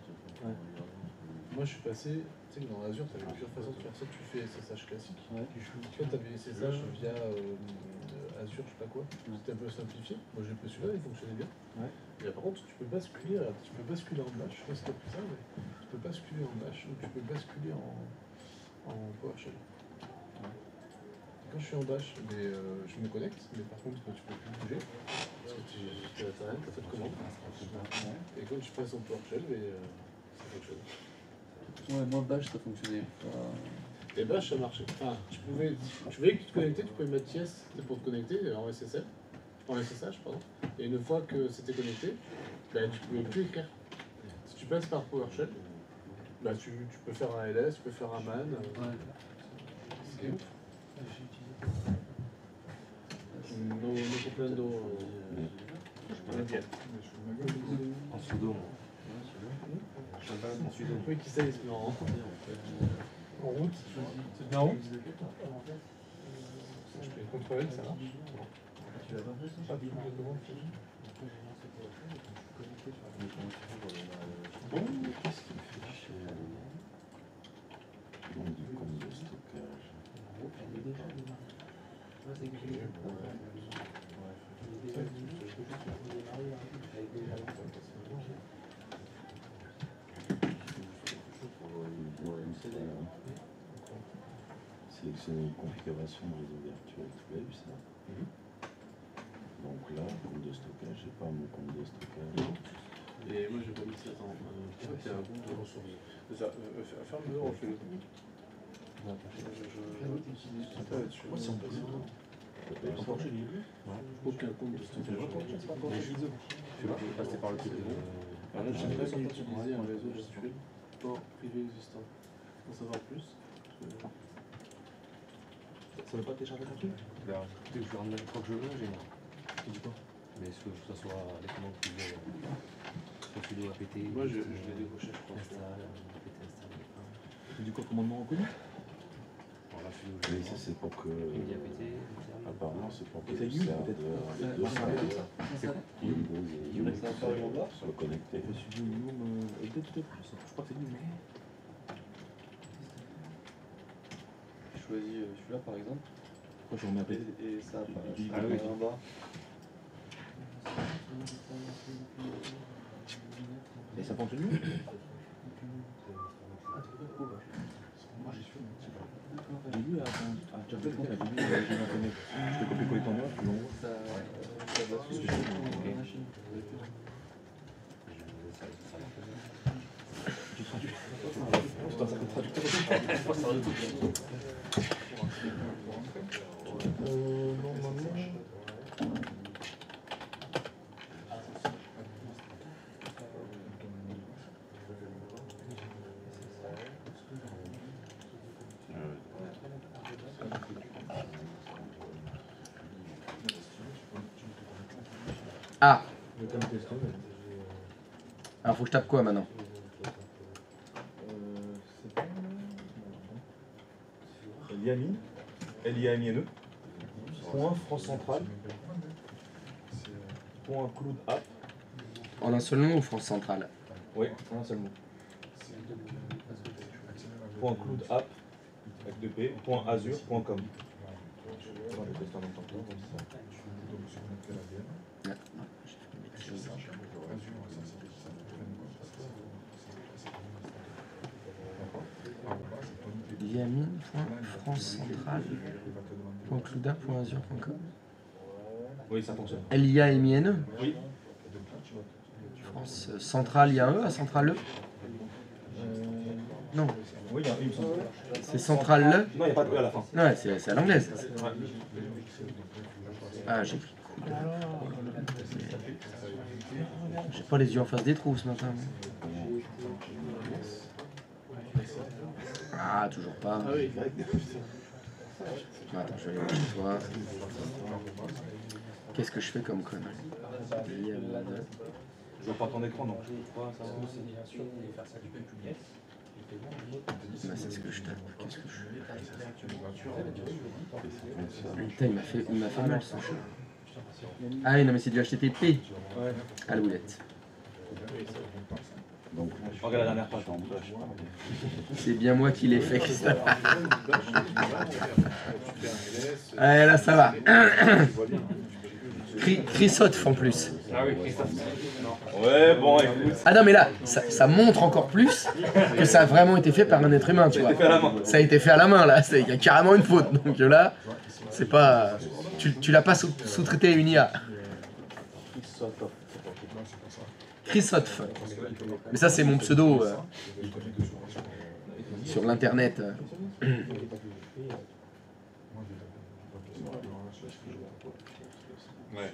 Moi je suis passé, tu sais que dans Azure, tu avais plusieurs façons de faire ça. Tu fais SSH classique. Tu vois, tu avais SSH via Azure, je sais pas quoi. C'était un peu simplifié. Moi j'ai pris celui-là, il fonctionnait bien. Et par contre, tu peux basculer en Bash. Je sais pas si t'as pris ça, mais tu peux basculer en Bash ou tu peux basculer en PowerShell. Quand je suis en dash, mais je me connecte, mais par contre quand tu peux plus bouger, parce que tu n'as rien, tu as fait de commande. Et quand tu passes en PowerShell, c'est quelque chose. Ouais, moi Bash ça fonctionnait pas. Et Bash ça marchait. Enfin, tu voulais que tu te connectais, tu pouvais mettre yes pour te connecter en SSL, en SSH, pardon. Et une fois que c'était connecté, ben, tu pouvais plus écrire. Si tu passes par PowerShell, ben, tu peux faire un LS, tu peux faire un man. Ouais. C'est ouf. No comprendo. En sudo, moi. Je suis pas en sudo. Oui, qui sait, non. En route. Non. Je peux contrôler, ça marche. Tu l'as pas fait, ça? Bon, qu'est-ce qu'il fait chez nom du compte de stockage? Sélectionner une configuration de réseau virtuel, tu l'as vu ça? Donc là, compte de stockage, j'ai pas mon compte de stockage. Et moi j'ai pas mis ça dans. Il y a un compte de ressources. C'est ça, ferme-le, on fait le. Aucun compte de stockage. Tu vas passer par le truc de bon. Alors là, je sais pas comment utiliser un réseau virtuel hors privé existant. Pour savoir plus. Ça veut pas télécharger ton truc? Là, je vais rendre quand je veux, j'ai rien. Tu dis quoi? Mais que ça soit les commandes privées, soit sudo apt. Moi je l'ai décoché, je crois. Install, apt install. Tu dis quoi, commandement reconnu? Voilà, sudo. Oui, ça c'est pour que. Apparemment, c'est pour que C'est le You, serveur peut-être. les deux serveurs, Windows et Unix, soient connectés. Je suis dit Youm, peut-être plus. Je crois que c'est Youm. Je choisis celui-là par exemple. Pourquoi je remets un PC? Et ça apparaît Ah oui. en bas. Et ça fonctionne mieux? J'ai vu à tu as fait compte, j'ai vu, j'ai internet. Je peux copier-coller ton noir, tu l'envoies. Ça va Qu'est-ce que sur je fais? la machine. Tu traduis. Putain, ça fait traducteur. Ah. Alors faut que je tape quoi maintenant? Liamine, L-I-A-M-I-N-E, point France Centrale, point Cloud App, En un seul nom ou France Centrale? oui, en un seul mot, point Cloud App, avec 2P, point Azure, point com. On va le tester en même temps que toi, comme ça. Liamine.francecentrale.clouda.azure.com. Oui, ça fonctionne. L-I-A-M-I-N-E. Oui. France Centrale, il y a un E à Centrale E? Non, Oui, il me semble. c'est Centrale Le. Non, il n'y a pas de E à la fin. Ouais, c'est à l'anglaise. Ouais. Ah, j'ai pris. J'ai pas les yeux en face des trous ce matin. Ah, toujours pas. Ah oui, Attends, je vais aller voir chez toi. Qu'est-ce que je fais comme connerie? Je vois pas ton écran, donc je crois ça. Bah, c'est ce que je tape. Qu'est-ce que je fais? Putain, il m'a fait mal ce jeu. Ah oui, non, mais c'est du HTTP. À la boulette. Donc, Regarde la dernière page. C'est bien moi qui l'ai fait, ça. Ouais, là, ça va. Christophe en plus. Ah oui, Christophe. Oh, Ouais, bon, écoute. Ah non mais là, ça montre encore plus que ça a vraiment été fait par un être humain, tu Ça vois. a été fait à la main. Ça a été fait à la main là, il y a carrément une faute. Donc là, c'est pas... Tu l'as pas sous-traité à une IA. Chris Hotf. Mais ça c'est mon pseudo sur l'internet. Ouais.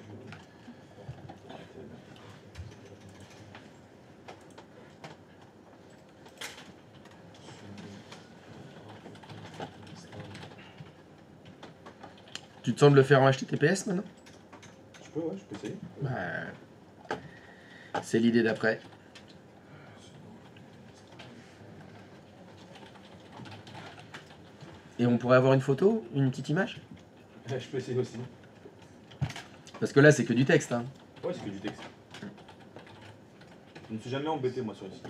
Tu te sens de le faire en HTTPS maintenant? Je peux, ouais, je peux essayer. Ouais. C'est l'idée d'après. Et on pourrait avoir une photo, une petite image? Je peux essayer aussi. Parce que là c'est que du texte. Hein. Ouais, c'est que du texte. Je ne me suis jamais embêté moi sur le site.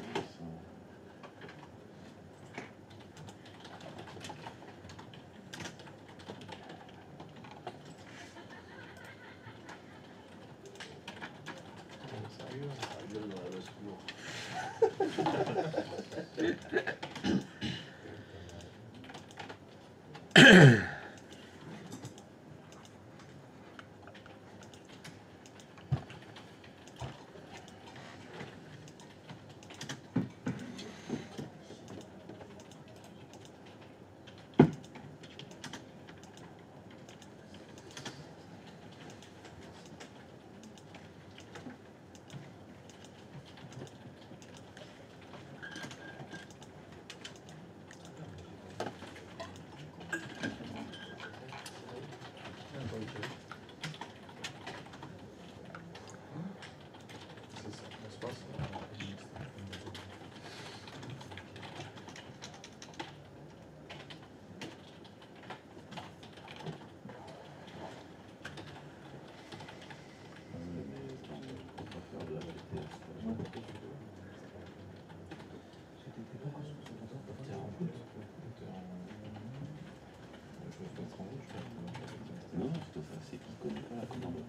Non, c'est qu'il connaît pas la commande.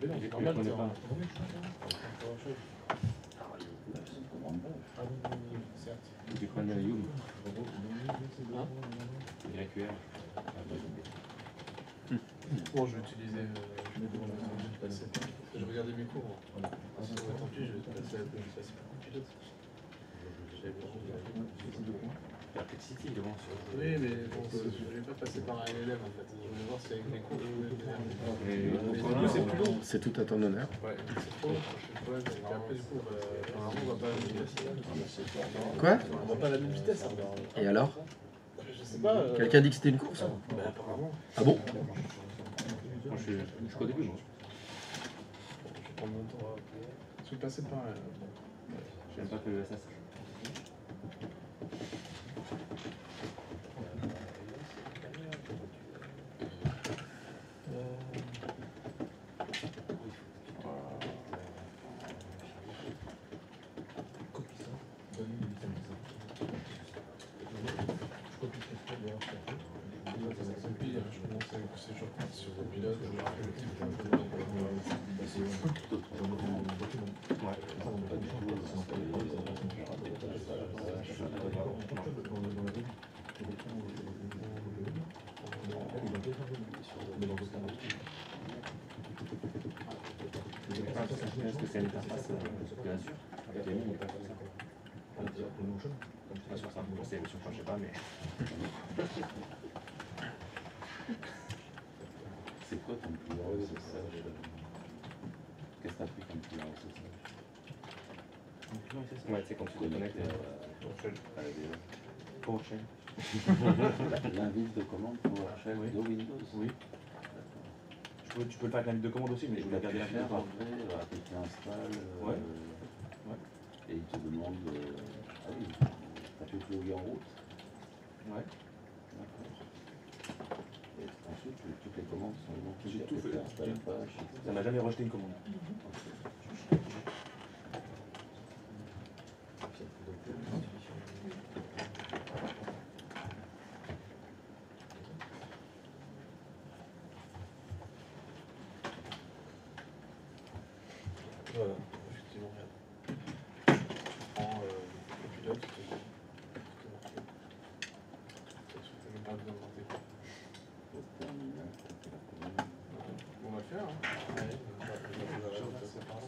C'est normal, Je connais pas. Tu prends le Youm. YQR. Bon, je vais utiliser. Je regardais mes cours. Tant pis, je vais passer un peu. C'est pas compliqué. Perplexity, devant sur. Oui, mais bon, je ne vais pas passer par un LLM en fait. Je voulais voir si avec les cours. Mais du coup, c'est plus long. C'est tout à ton honneur. Ouais, c'est trop long. Je sais pas, et après, du coup, normalement, on va pas à la même vitesse. Quoi? On va pas à la même vitesse. Hein. Et alors? Je sais pas. Quelqu'un dit que c'était une course? Bah, apparemment. Ah bon? Moi, je suis qu'au début, moi. Je vais prendre mon temps. Je suis passé par. J'aime pas que le SS. Est-ce que c'est une interface de Azure avec les lignes ou pas sur ça? Pas sur ça, c'est sur quoi, je sais pas, mais. C'est quoi ton plus gros SSH? Qu'est-ce que t'as pris comme plus gros SSH? Ouais, c'est quand tu te connectes À la DE. PowerShell. L'invite de commande PowerShell de Windows? Oui. Tu peux le faire avec l'invite de commande aussi, mais je voulais garder la faire faire. après, APT install. Ouais. Et il te demande. Ah oui, t'as pu plugger en route? Ouais. D'accord. Et ensuite, toutes les commandes sont identiques. J'ai tout fait. Install page, Ça m'a jamais rejeté une commande. Voilà, effectivement, regarde. Tu prends le pilote, tu te marqué. Tu n'as même pas besoin de monter. On va le faire, hein. Allez, on va faire par là.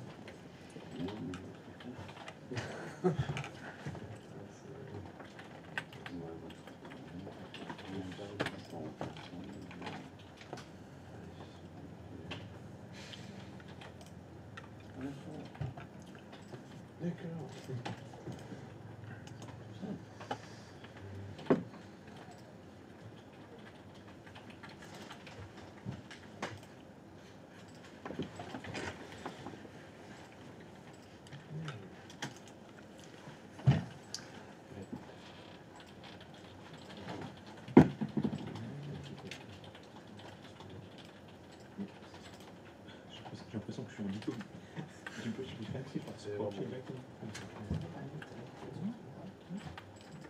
D'accord. J'ai l'impression que je suis en diplôme. Je suis fait C'est bon.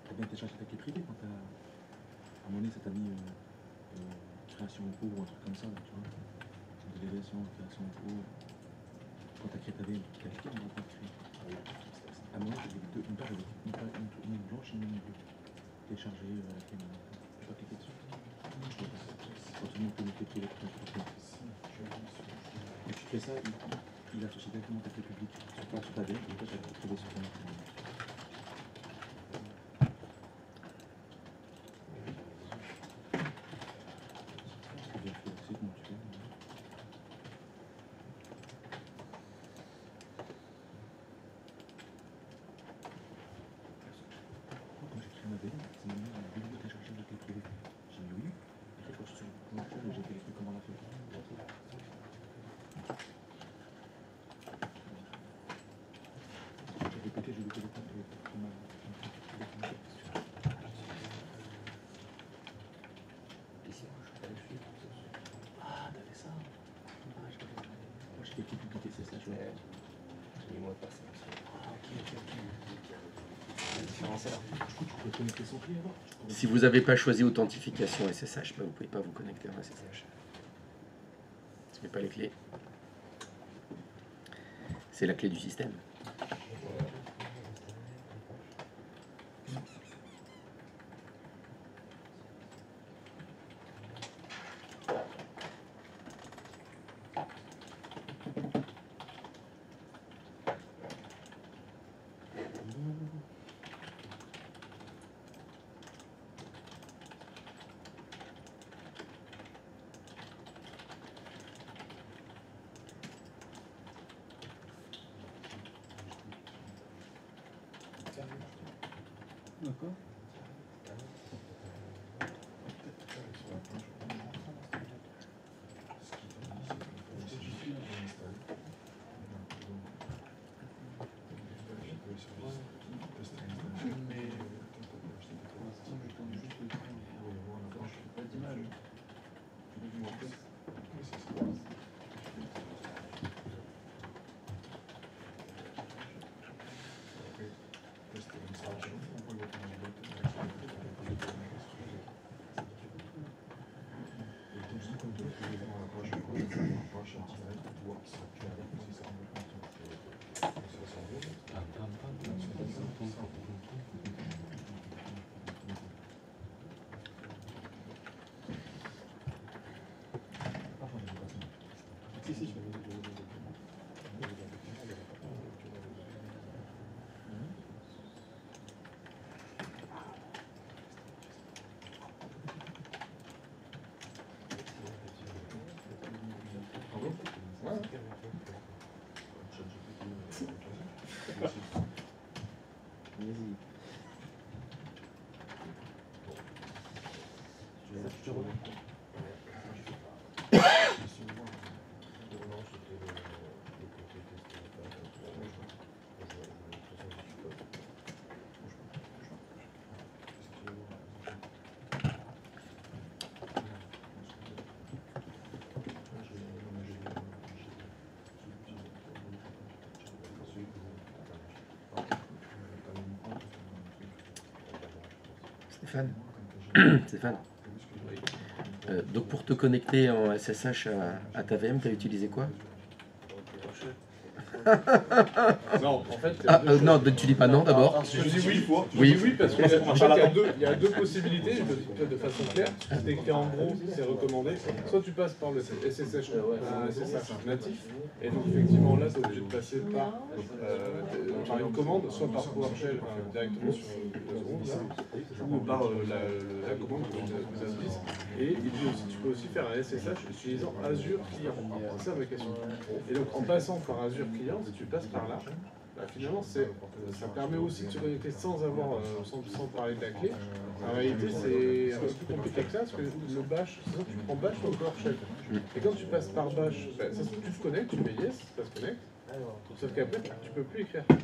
T'as bien téléchargé ta clé privée quand t'as. À un moment donné, ça t'a mis création en pot ou un truc comme ça, là, tu vois. Délévation, création en pot. Quand t'as créé ta VM, t'as cliqué dans le créer. À un moment, j'avais une page avec une blanche et une bleue. Télécharger la clé main. Je peux pas cliquer dessus. Quand tout le monde peut mettre les clés privées, et tu fais ça, il associe directement ta clé publique sur ta VM, et toi, tu vas te trouver sur ton ordinateur. Quand j'ai créé ma VM, c'est ma mère qui m'a dit télécharger la clé privée. J'ai mis oui, et j'ai posté sur mon ordinateur et j'ai vérifié comment on l'a fait. J'ai répété, j'ai loupé le temps de faire ma. Ah, t'avais ça. Ah, je l'avais. Moi, j'ai fait publier SSH. J'ai mis mot de passe. Ah, ok. La différence est là. Du coup, tu peux connecter sans clé alors. Si vous n'avez pas choisi authentification SSH, ben vous ne pouvez pas vous connecter en SSH. Ce n'est pas les clés. C'est la clé du système. D'accord. Stéphane, donc pour te connecter en SSH à ta VM, tu as utilisé quoi? Non, en fait, il y a Ah, deux choses. non, tu dis pas non d'abord. Je dis oui. Oui. Je dis oui parce qu'il y a deux possibilités, je le dis de façon claire. Tu t'écris en gros, c'est recommandé. Soit tu passes par le SSH, un SSH natif, et donc effectivement là, tu es obligé de passer par une commande, soit par PowerShell directement sur le seconde, là, ou par la commande que vous avez dit. Et tu peux aussi faire un SSH utilisant Azure Client. C'est ça ma question. Et donc en passant par Azure Client, si tu passes par là, bah, finalement ça permet aussi de se connecter sans parler de la clé. En réalité c'est un peu plus compliqué que ça, parce que le bash, c'est ça, tu prends bash ou PowerShell. Et quand tu passes par bash, bah, ça, tu te connectes, tu mets yes, ça se connecte, sauf qu'après tu peux plus écrire. Je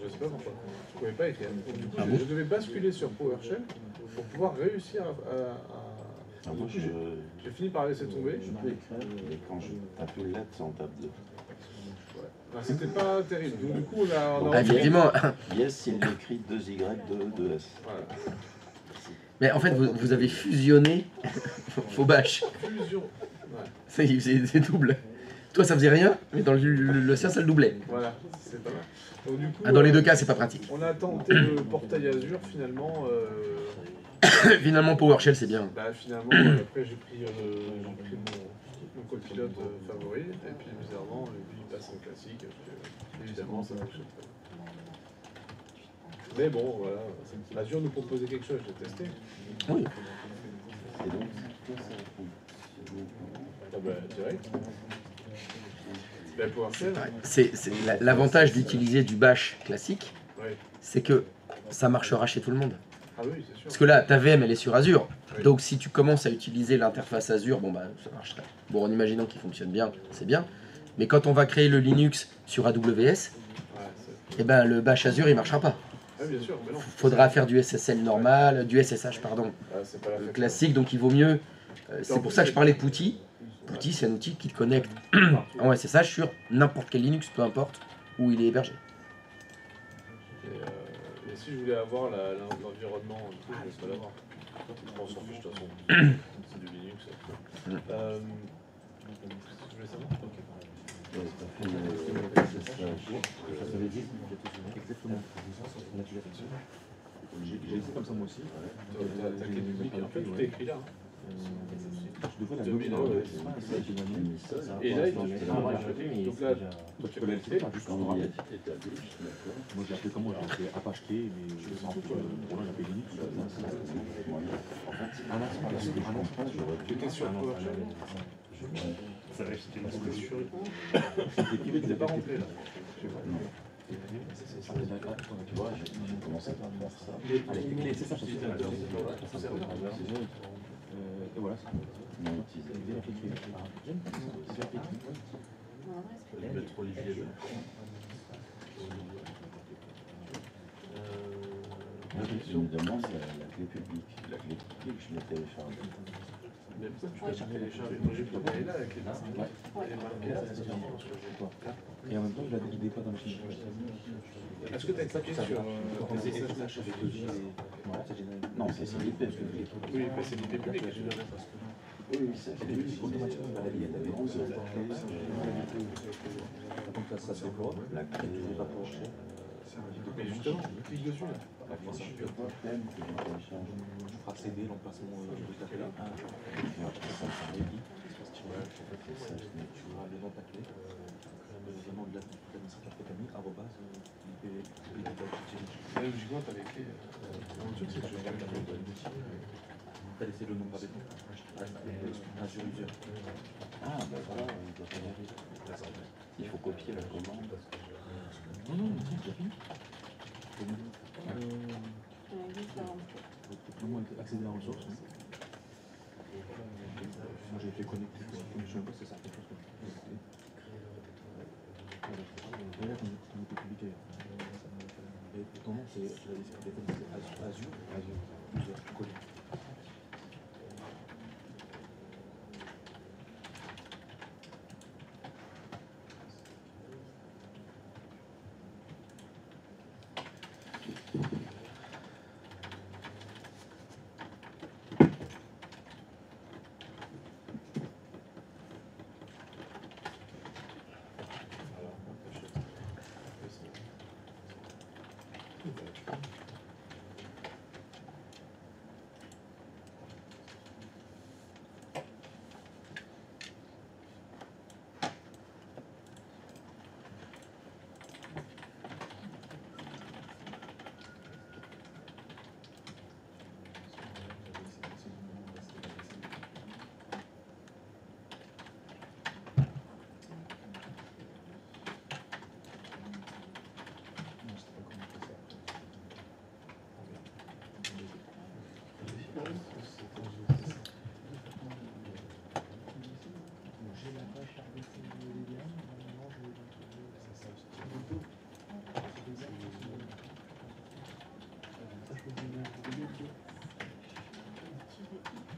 sais pas pourquoi. Je pouvais pas écrire. Donc, du coup, je devais basculer sur PowerShell pour pouvoir réussir à Moi, j'ai fini par laisser tomber. je peux écrire, mais quand je tape une lettre, c'est en tape 2. C'était pas terrible. Donc, du coup, on a Ah, effectivement. Yes, il écrit 2Y, 2S. Voilà. Mais en fait, vous avez fusionné vos bâches. Fusion. Ouais. C'est double. Toi, ça faisait rien, mais dans le sien, ça le doublait. Voilà, c'est pas mal. Donc, du coup, Ah, dans les deux cas, c'est pas pratique. on a tenté le portail Azure, finalement. Finalement, PowerShell, c'est bien. Bah, finalement, après, j'ai pris mon copilote favori, et puis bizarrement, il passe en classique, parce que, évidemment, ça fonctionne très bien. Mais bon, voilà, Azure nous proposait quelque chose, j'ai testé. Oui. Et donc, toi, ça répond. Ah bah, direct. Ben, PowerShell. L'avantage d'utiliser du bash classique, Oui. c'est que ça marchera chez tout le monde. Ah oui, c'est sûr. Parce que là, ta VM, elle est sur Azure. Oui. Donc si tu commences à utiliser l'interface Azure, bon bah ça marcherait. Bon, en imaginant qu'il fonctionne bien, c'est bien. Mais quand on va créer le Linux sur AWS, Ouais, eh ben le bash Azure, il marchera pas. ah, bien sûr, mais non. Faudra faire du SSL normal, du SSH pardon, Ah, c'est pas la fête. classique. Donc il vaut mieux. C'est pour ça que je parlais de Putty. Putty, c'est un outil qui te connecte en SSH sur n'importe quel Linux, peu importe où il est hébergé. Et si je voulais avoir l'environnement, du coup, je ne laisse pas l'avoir. On s'en fiche de toute façon. C'est du Linux. Tu voulais savoir? Ouais, t'as fait le SSH. Exactement. J'ai fait comme ça moi aussi. T'as quel public? En fait, tout est écrit là. Je devrais la nommer là. Et là, il te Donc là, Tu peux l'installer juste en bas. Moi j'ai appelé comment? J'ai appelé Apache Key, mais je sais pas. Bon là j'ai appelé Linux. tu étais sur PowerShell? Ça va acheter une C'était sur C'était privé de t'es pas rentré là. Tu vois, j'ai commencé par faire ça. Avec les clés, c'est ça, c'est ça. Et voilà, Non, utilisé. Maître Olivier. Je me demande la clé publique. La clé publique, je l'ai téléchargée. Mais pourquoi tu peux pas télécharger? Moi j'ai pris là avec les marques. Elle est marquée là, c'est sur Et en même temps, je la dédie pas dans le film. Est-ce que tu as cliqué sur SSH avec le J? Non, c'est l'IP public. Oui, mais c'est l'IP public que je donne. Oui, c'est public. Il y avait 11 clés. Donc là, ça se déploie. La clé Mais justement, clique dessus là. la fiche thème que j'ai téléchargée. Tu feras accéder l'emplacement de ta clé. Et après ça, ça rédit. Tu auras le nom de ta clé. Le nom de l'administrateur que tu as mis, arrobase, Là, logiquement, tu as les clés. Mon truc, c'est que je regarde la clé. tu as laissé le nom par défaut. Azure User. Ah, bah voilà, on doit pas y arriver. Il faut copier la commande. Non, non, tiens, tu as fini. Comment accéder à la ressource? Moi j'ai fait connecter, je sais pas si c'est ça quelque chose que je peux. Là, on peut publier. Et ton nom, c'est Azure. Azure. Collé.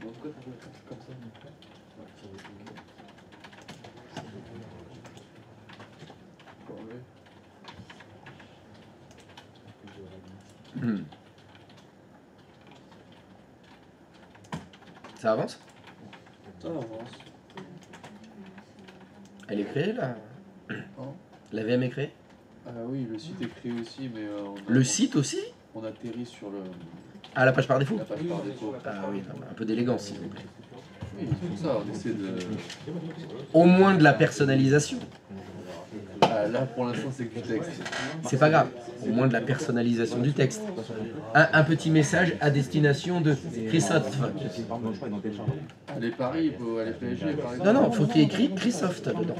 Pourquoi t'as fait un truc comme ça? Ça avance? Ça avance. Elle est créée là? Hein? La VM est créée? Ah oui, le site est créé aussi, mais Le site aussi? on atterrit sur le, Ah, la page par défaut? la page par défaut. Ah oui, un peu d'élégance s'il vous plaît. Oui, c'est pour ça, on essaie de... Au moins de la personnalisation. Ah, là, pour l'instant, c'est que du texte. C'est pas grave. Au moins de la personnalisation du texte. Un petit message à destination de Christophe. Les paris, les PSG, par exemple. Non, non, faut qu'il y ait écrit Christophe dedans.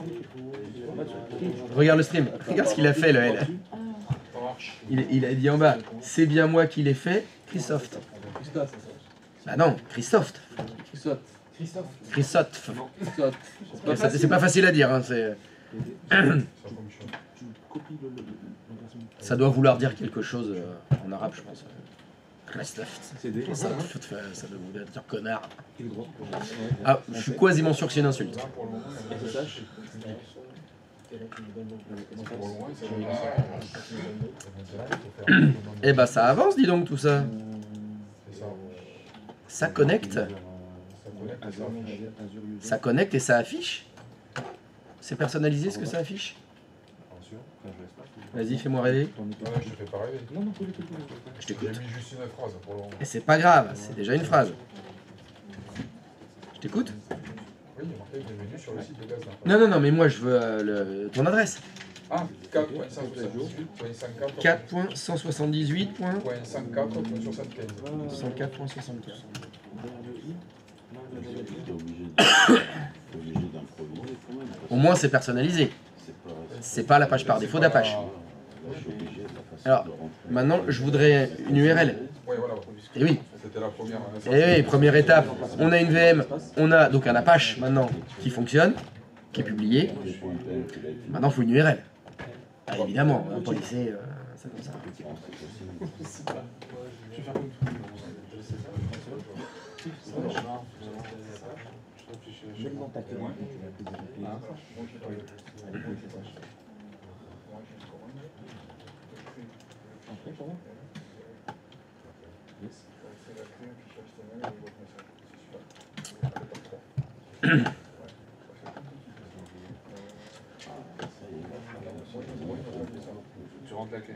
Regarde le stream. Regarde ce qu'il a fait, le L. Il a dit en bas, c'est bien moi qui l'ai fait, Christophe. Bah non, Christophe. Christophe. Christophe. Christophe. C'est pas facile à dire. Hein, c'est... Ça doit vouloir dire quelque chose en arabe, je pense. Christophe. Ça doit vouloir dire connard. Ah, je suis quasiment sûr que c'est une insulte. Eh bah ça avance, dis donc tout ça. Ça connecte. Ça connecte et ça affiche. C'est personnalisé ce que ça affiche. Vas-y, fais-moi rêver. Non, je te fais pas rêver. Je t'écoute. J'ai mis juste une phrase pour le moment. Et c'est pas grave, c'est déjà une phrase. Je t'écoute. Oui, il y a marqué bienvenue sur le site de Gazna. Non, non, non, mais moi je veux ton adresse. Ah, 4.178.104. 4.178. 104.75. 104.75. T'es obligé d'improviser quand même. Au moins c'est personnalisé. C'est pas la page par défaut d'Apache. Alors, maintenant je voudrais une URL. Ouais, voilà. Et oui. C'était la première. Et oui, première étape, on a une VM, on a donc un Apache maintenant qui fonctionne, qui est publié. Maintenant il faut une URL. Ah, évidemment, on va pas laisser ça comme ça. Même dans ta tête, Tu rentres la clé.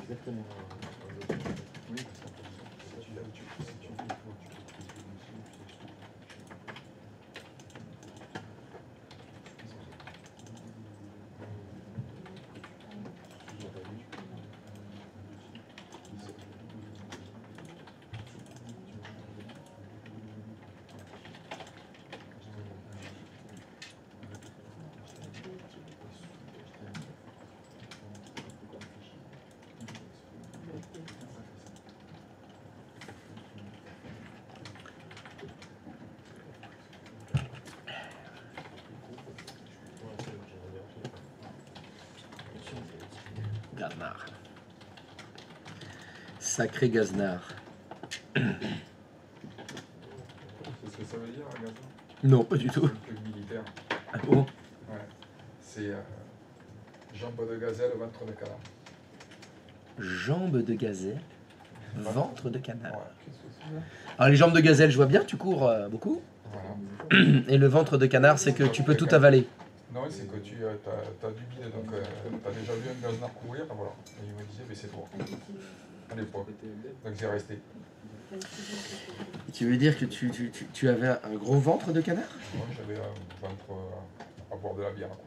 Exactement. Gaznard. Sacré Gaznard. C'est ce que ça veut dire, un gazon? Non, pas du tout. Un truc militaire. Ah bon? Ouais. C'est jambes de gazelle, ventre de canard. Jambes de gazelle, ventre de canard. Ouais. Alors les jambes de gazelle, je vois bien, tu cours beaucoup. Voilà. Et le ventre de canard, c'est que tu peux tout avaler. Non, c'est que tu as du guide, donc tu as déjà vu un gaznard courir, voilà. Et il me disait, mais c'est toi. À l'époque. Donc c'est resté. Tu veux dire que tu avais un gros ventre de canard? Moi, j'avais un ventre à boire de la bière, quoi.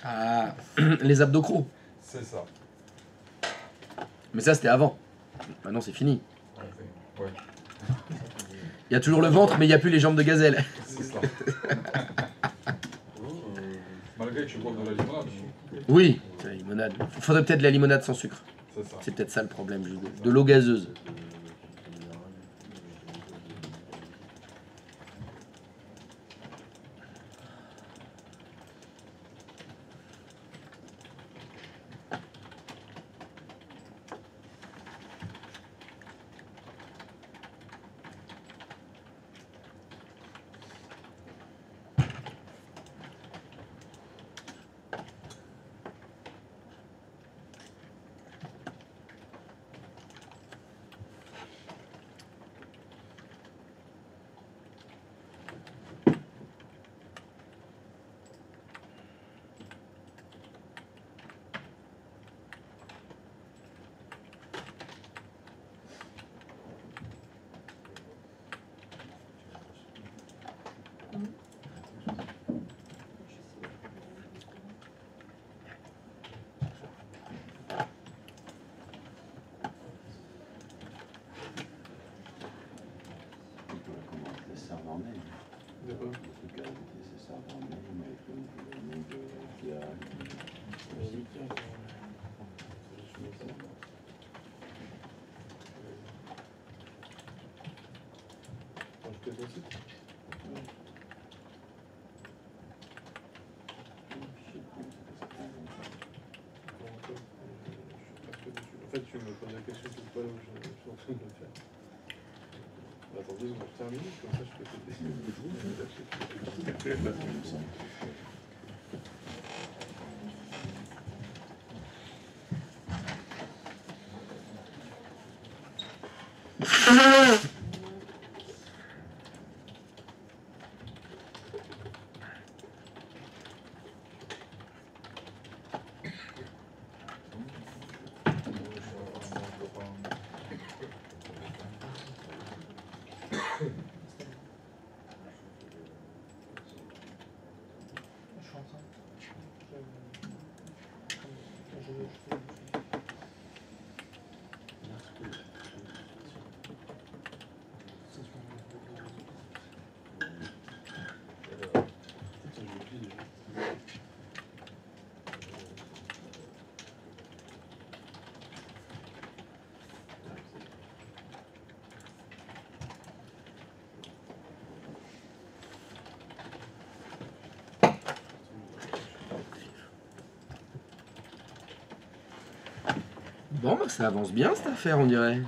Ah, les abdos-crocs. C'est ça. Mais ça, c'était avant. Maintenant, c'est fini. Ouais. Il y a toujours le ventre, mais il n'y a plus les jambes de gazelle. C'est ça. Malgré que tu bois de la limonade. Oui, c'est la limonade. Il faudrait peut-être de la limonade sans sucre. C'est ça. C'est peut-être ça le problème, juste de l'eau gazeuse. En fait, tu me poses la question tout à l'heure, je suis en train de le faire. Attendez, on va terminer, comme ça je peux te Bon, bah, ça avance bien cette affaire, on dirait.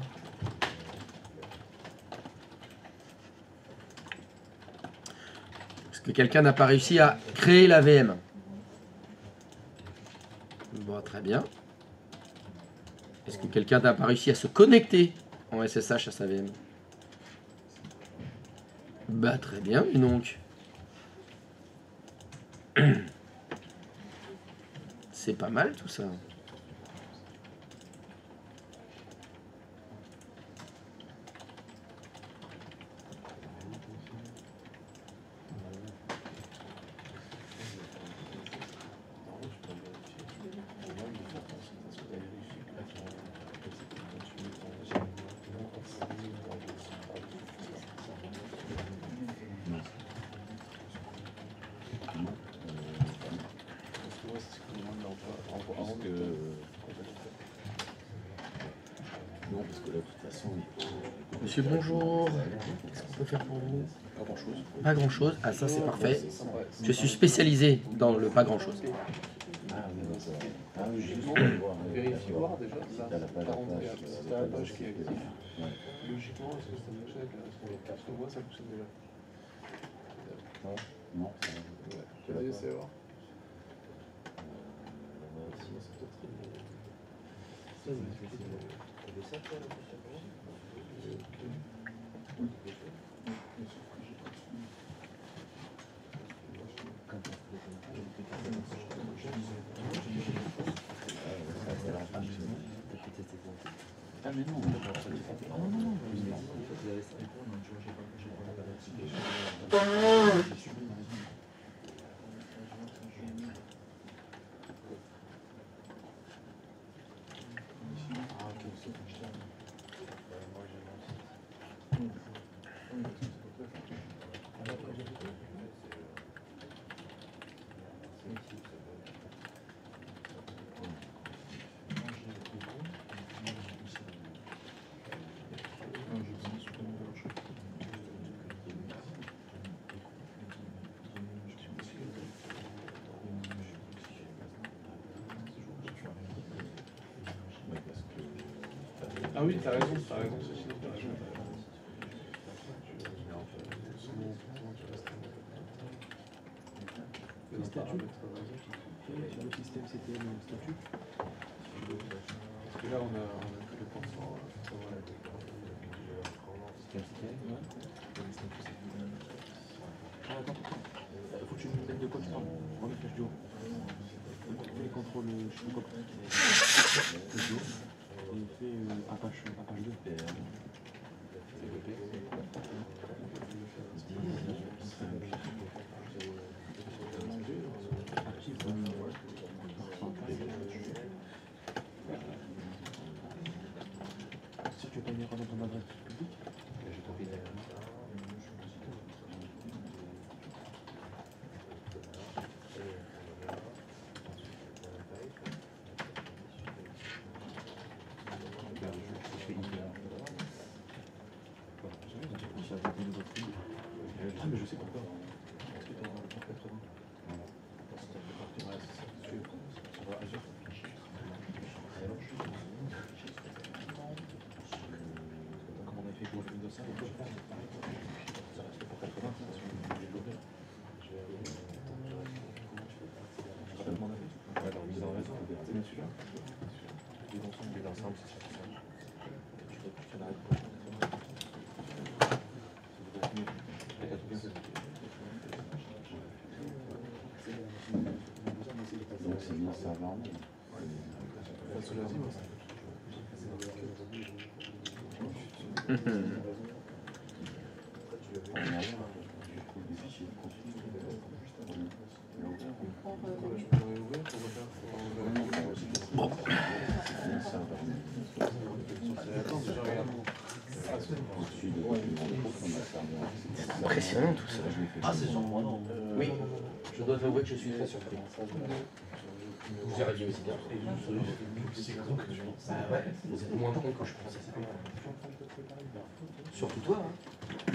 Est-ce que quelqu'un n'a pas réussi à créer la VM? Bon, très bien. Est-ce que quelqu'un n'a pas réussi à se connecter en SSH à sa VM? Bah, très bien, et donc. C'est pas mal tout ça. Monsieur, bonjour. Qu'est-ce qu'on peut faire pour vous? Pas grand chose. Pas grand chose. Ah, ça c'est parfait. Je suis spécialisé dans le pas grand chose. Ah oui, logiquement, vérifie voir déjà, là, t'as la page t'as à rentré page, à c'est la page qui est active. Ouais. Logiquement, est-ce que ça fonctionne avec la restauration? Parce que moi, ça fonctionne déjà. Non, ça va. Ouais, tu vas essayer voir. Sinon, c'est peut-être Ah mais non, Ah oui, t'as raison, ceci, t'as raison. Le statut. Sur le système CTM statut. Parce que là, on a que le pourcent. Ah attends, faut que tu me donnes de quoi tu parles. Prends le flash du haut. Les contrôles, je sais pas quoi. Le du haut. Et il fait Apache 2. Si tu veux pas une erreur dans ton adresse publique, je t'en prie. Ah mais je sais pourquoi. Parce que tu as le port 80. Parce que ça fait partie de la ça va Azure. Comment on a fait pour Windows 5 ça reste le port 80, parce que j'ai l'ouvert. Je vais demander. Alors, mise en réseau, c'est bien celui-là. L'ensemble, c'est ça. Tu fais la règle. Donc c'est bien ça va. Impressionnant tout ça. Ah, c'est surprenant. Oui, je dois avouer que je suis très surpris. Vous avez dit aussi bien. Bah ouais, vous êtes moins con que je pensais. Surtout toi. Hein.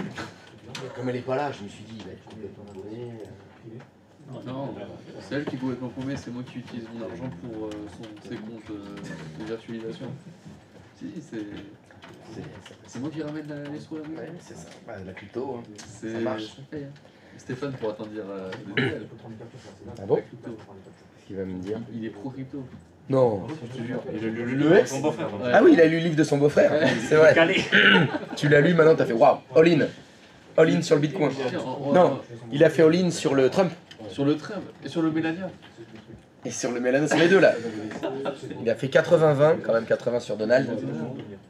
Comme elle est pas là, je me suis dit, il va être complètement abonné. Non, c'est elle qui est complètement paumée, c'est moi qui utilise mon argent pour ses comptes de virtualisation. Si, c'est moi qui ramène les sous à la maison. Ouais, c'est ça. Bah, la crypto, hein. Ça marche. Ça paye, hein. Stéphane pourra t'en dire des nouvelles. Ah bon? Crypto. Qu'est-ce qu'il va me dire? Il est pro crypto. Non. Je te jure. Il a lu le ex. Son beau-frère. Ouais. Ah oui, il a lu le livre de son beau-frère. Ouais. C'est vrai. Calé. Tu l'as lu, maintenant t'as fait waouh, all in. All in sur le Bitcoin. Non, il a fait all in sur le Trump. Sur le Trump et sur le Melania. Et sur le Mélano, sur les deux là. Il a fait 80-20, quand même 80 sur Donald.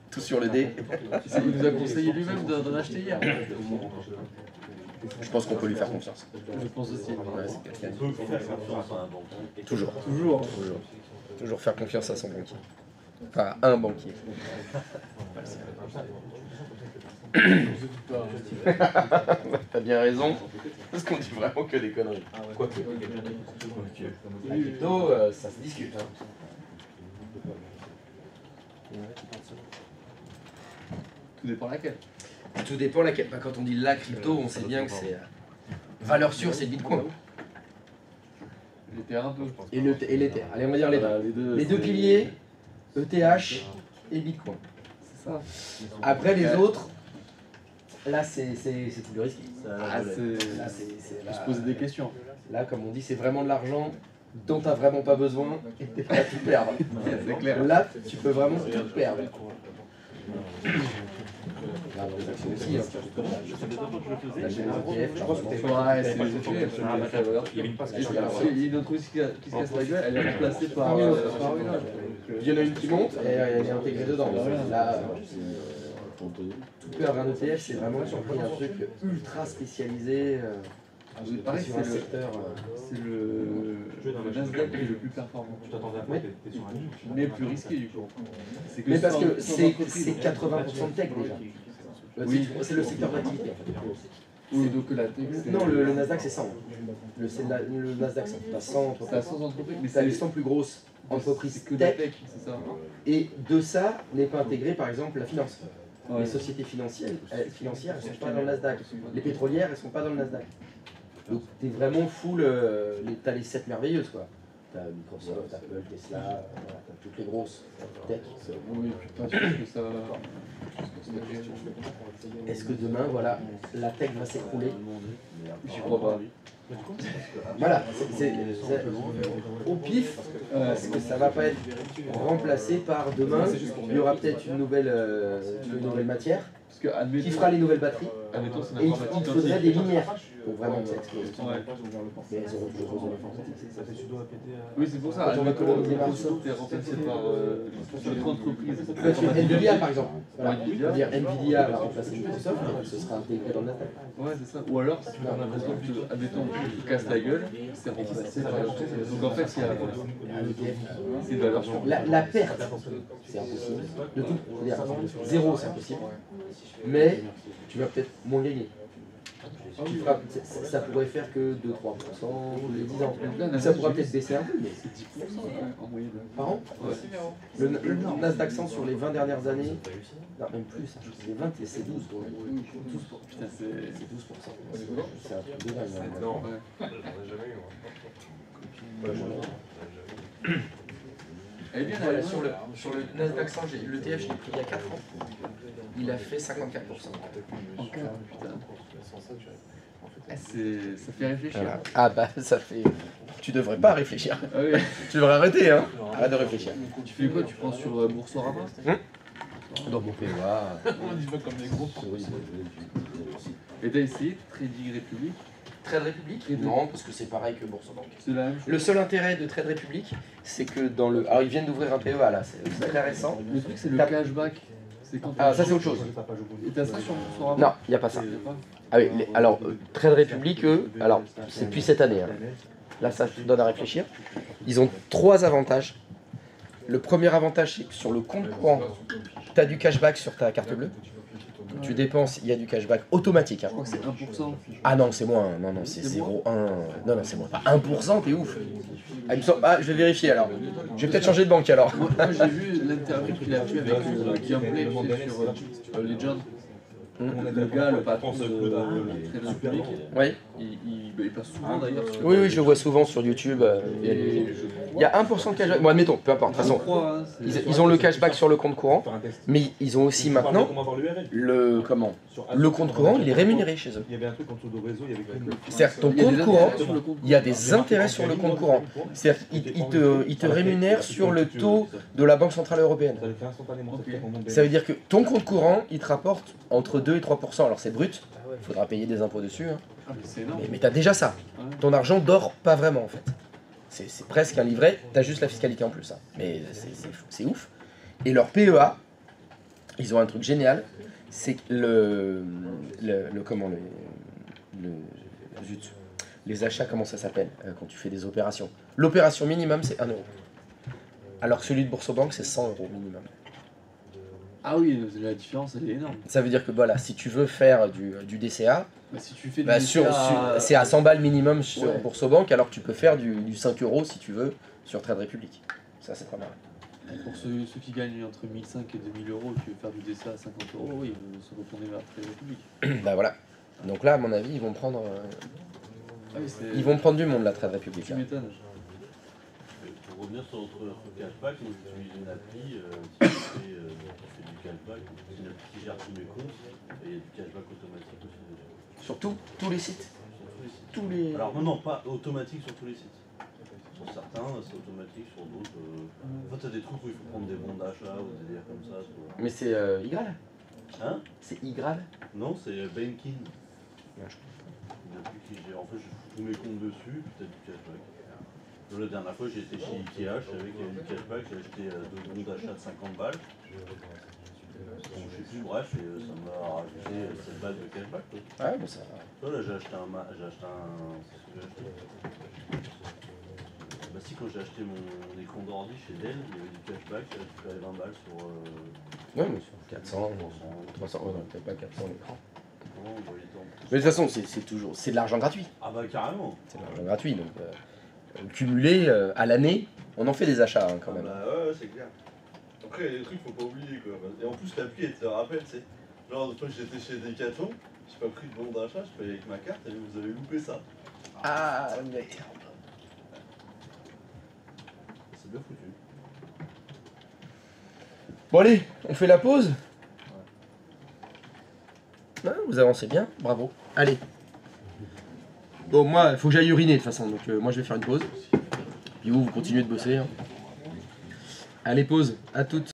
Tout sur le D. Il nous a conseillé lui-même d'en acheter hier. Je pense qu'on peut lui faire confiance. Je pense aussi. Ouais, c'est quelqu'un. Toujours. Toujours. Toujours faire confiance à son banquier. Enfin, à un banquier. T'as bien raison. Parce qu'on dit vraiment que des conneries. Quoique. La crypto, ça se discute. Hein. Tout dépend laquelle. Tout dépend laquelle. Bah, quand on dit la crypto, on sait bien que c'est valeur sûre, c'est le Bitcoin. Terre un peu. Et l'Ether. Allez, on va dire les deux. Voilà, Les deux c'est- piliers, ETH et Bitcoin. C'est ça. Après les autres, là c'est plus risqué. Ah, c'est... Là, c'est Faut se poser des questions. Là, comme on dit, c'est vraiment de l'argent dont tu n'as vraiment pas besoin et que tu prêt à tout perdre. C'est clair. Là, tu peux vraiment tout perdre. Là, dans les actions aussi, hein. La chaîne ETF, je pense que t'es- Ouais, c'est les effets. Ah, bah, il y avait une passe. Il y a une autre qui se casse la gueule, elle est remplacée par Par une autre. par une autre. Il y en a une qui monte et elle est intégrée dedans. Là, tout perdre un ETF, c'est vraiment surpris un truc ultra spécialisé Pareil, sur un secteur. c'est le Nasdaq qui est le plus performant. Tu t'attendais à quoi? T'es sur un livre? Mais plus risqué du coup. C'est Mais parce sans- que sans c'est entreprise. 80% de tech déjà. Oui. C'est le secteur d'activité en fait. Oui, donc la tech, c'est... Non, le Nasdaq c'est 100. Le Nasdaq 100. T'as 100 T'as entreprises. 100 entreprises, mais T'as les c'est 100 plus grosses entreprises que de la tech. tech, c'est ça. Et de ça n'est pas intégré par exemple la finance. Ouais. Les sociétés financières, elles sont pas dans le Nasdaq. Les pétrolières, elles sont pas dans le Nasdaq. Donc t'es vraiment full, t'as les 7 merveilleuses quoi. T'as Microsoft, Apple, Tesla, voilà, t'as toutes les grosses tech. Oui, putain, je pense que ça... Est-ce que demain, voilà, la tech va s'écrouler? J'y crois pas. Voilà, au pif, est-ce que ça va pas être remplacé par demain? Il y aura peut-être une nouvelle matière Parce que, admettons... qui fera les nouvelles batteries. Admettons, c'est Et il informatique. faudrait des lumières pour vraiment que ça explose. Ouais. Mais elles auront toujours besoin d'informatique. Ça fait sudo à péter. Oui, c'est pour ça. Quand on va Admettons, coloniser Microsoft est remplacé par notre entreprise. Nvidia par exemple. Voilà. Nvidia. Dire Nvidia va remplacer Microsoft, et ce sera intégré dans le Nasdaq. Ouais, c'est ça. Ou alors, si par exemple, admettons, tu casses la gueule, c'est remplacé par une entreprise. Donc en fait, il y a Un ETF. c'est une valeur sûre. La perte, c'est impossible. De tout, c'est-à-dire, zéro, c'est impossible. Mais tu vas peut-être moins gagner. Ça pourrait faire que 2-3% tous les 10 ans. Ça pourra peut-être baisser un peu, mais C'est 10% en moyenne. par an. Ouais. Le Nasdaq 100 sur les 20 dernières années, non, même plus, hein, les 20 et c'est 12. 12%. Putain, c'est... C'est 12%. C'est un truc de dingue. hein. Non, Ouais. on n'a jamais eu. Elle est bien, Voilà, elle. sur le Nasdaq 100, l'ETF, je l'ai pris il y a 4 ans. Il a fait 54%. Encore, putain. Ah, ça fait réfléchir. Voilà. Ah bah ça fait... Tu devrais pas réfléchir. Ah oui. Tu devrais arrêter, hein. Arrête de réfléchir. Tu fais quoi? Tu prends sur Boursorama? Dans mon PEA. On dit pas comme les gros. Et t'as essayé Trading Republic? Trade Republic? Non, parce que c'est pareil que Boursorama. C'est la même chose. Le seul intérêt de Trade Republic, c'est que dans le... Alors ils viennent d'ouvrir un PEA là, c'est très récent. Le truc, c'est le T'as- cashback. C'est quand Ah ça c'est autre chose. Et t'as ça sur Boursorama? Non, il n'y a pas ça. Y a pas. Ah oui, alors Trade Republic, eux, alors c'est depuis cette année. Hein. Là ça te donne à réfléchir. Ils ont 3 avantages. Le premier avantage, c'est que sur le compte courant, tu as du cashback sur ta carte bleue. Tu dépenses, il y a du cashback automatique. Hein. Je crois que c'est 1%. Ah non, c'est moins. Non, non, c'est 0,1. Non, non, c'est moins. Pas 1%, t'es ouf. Ah, il me semble- ah, je vais vérifier alors. Je vais peut-être changer de banque alors. Moi j'ai vu l'interview qu'il a fait avec Guillaume Play, tu sais, sur Legend. Le gars, le patron de Trade Republic, Oui. il passe souvent d'ailleurs sur... Oui, oui, je le vois souvent sur YouTube. Il y a 1% de cashback. Bon, admettons, peu importe. De toute façon, crois, hein, ils ont le cashback sur le compte courant, mais ils ont aussi maintenant le comment le compte courant, il est rémunéré chez eux. Il y avait un truc en dessous de réseau, il y avait C'est-à-dire que ton Il y a des compte courant, intérêts sur le compte il y a des intérêts sur le compte courant. C'est-à-dire qu'ils te rémunèrent sur le taux de la Banque Centrale Européenne. Ça le fait instantanément. Ok. Ça veut dire que ton compte courant, il te rapporte entre 2 et 3%. Alors c'est brut, il faudra payer des impôts dessus, hein. Ah, mais c'est énorme. Mais tu as déjà ça. Ouais. Ton argent dort pas vraiment en fait. C'est presque un livret, tu as juste la fiscalité en plus. Hein. Mais c'est ouf. Et leur PEA, ils ont un truc génial, c'est que zut, les achats, comment ça s'appelle quand tu fais des opérations. L'opération minimum, c'est 1 euro. Alors que celui de Boursorama, c'est 100 euros minimum. Ah oui, la différence elle est énorme. Ça veut dire que voilà, si tu veux faire du DCA, Bah, si tu fais du bah, DCA, c'est à 100 balles minimum sur Ouais. Boursorama, alors que tu peux faire du 5 euros si tu veux sur Trade Republic. Ça, c'est pas mal. pour ceux qui gagnent entre 1005 et 2000 euros, qui veulent faire du DCA à 50 euros, oui, ils vont se retourner vers Trade Republic. Bah voilà. Donc là, à mon avis, ils vont prendre du monde, la Trade Republic. Tu là. m'étonnes. Pour revenir sur notre cashback, on utilise une appli qui fait du cashback. C'est une appli qui gère tous mes comptes et il y a du cashback automatique aussi dessus. Sur tous les sites. Sur tous les sites. Tous les... Alors non, pas automatique sur tous les sites. Sur certains, c'est automatique, sur d'autres... En fait, t'as des trucs où il faut prendre des bons d'achat ou des délires comme ça. Mais c'est Igral. Hein? C'est Igral. Non, c'est Banking. Ouais, Une appli qui gère... En fait, je fous tous mes comptes dessus, puis t'as du cashback. La dernière fois, j'ai été chez Ikea, je savais qu'il y avait du cashback, j'ai acheté 2 bons d'achat de 50 balles. Bon, je sais plus, bref, et ça m'a rajouté 7 balles de cashback. Quoi. Ouais, bon ça... Tu vois, là, j'ai acheté un... C'est ce que j'ai acheté. Bah si, quand j'ai acheté mon écran d'ordi chez Dell, il y avait du cashback, j'ai récupéré 20 balles sur... Ouais, mais sur 400, 300, ouais, non, peut-être pas 400 l'écran. Non, on voyait tant. Mais de toute façon, c'est toujours... C'est de l'argent gratuit. Ah bah carrément. C'est de l'argent gratuit, donc... cumulé à l'année, on en fait des achats hein, quand même. Bah ouais, c'est clair. Après, il y a des trucs faut pas oublier quoi. Et en plus, l'appli, elle te rappelle, tu sais. Genre, une fois que j'étais chez Decathlon, j'ai pas pris de bon d'achat, je payais avec ma carte et vous avez loupé ça. Ah, merde. C'est bien foutu. Bon allez, on fait la pause. Ouais, vous avancez bien, bravo. Allez. Bon, moi, il faut que j'aille uriner de toute façon, donc moi je vais faire une pause. Puis vous continuez de bosser. Hein. Allez, pause, à toutes.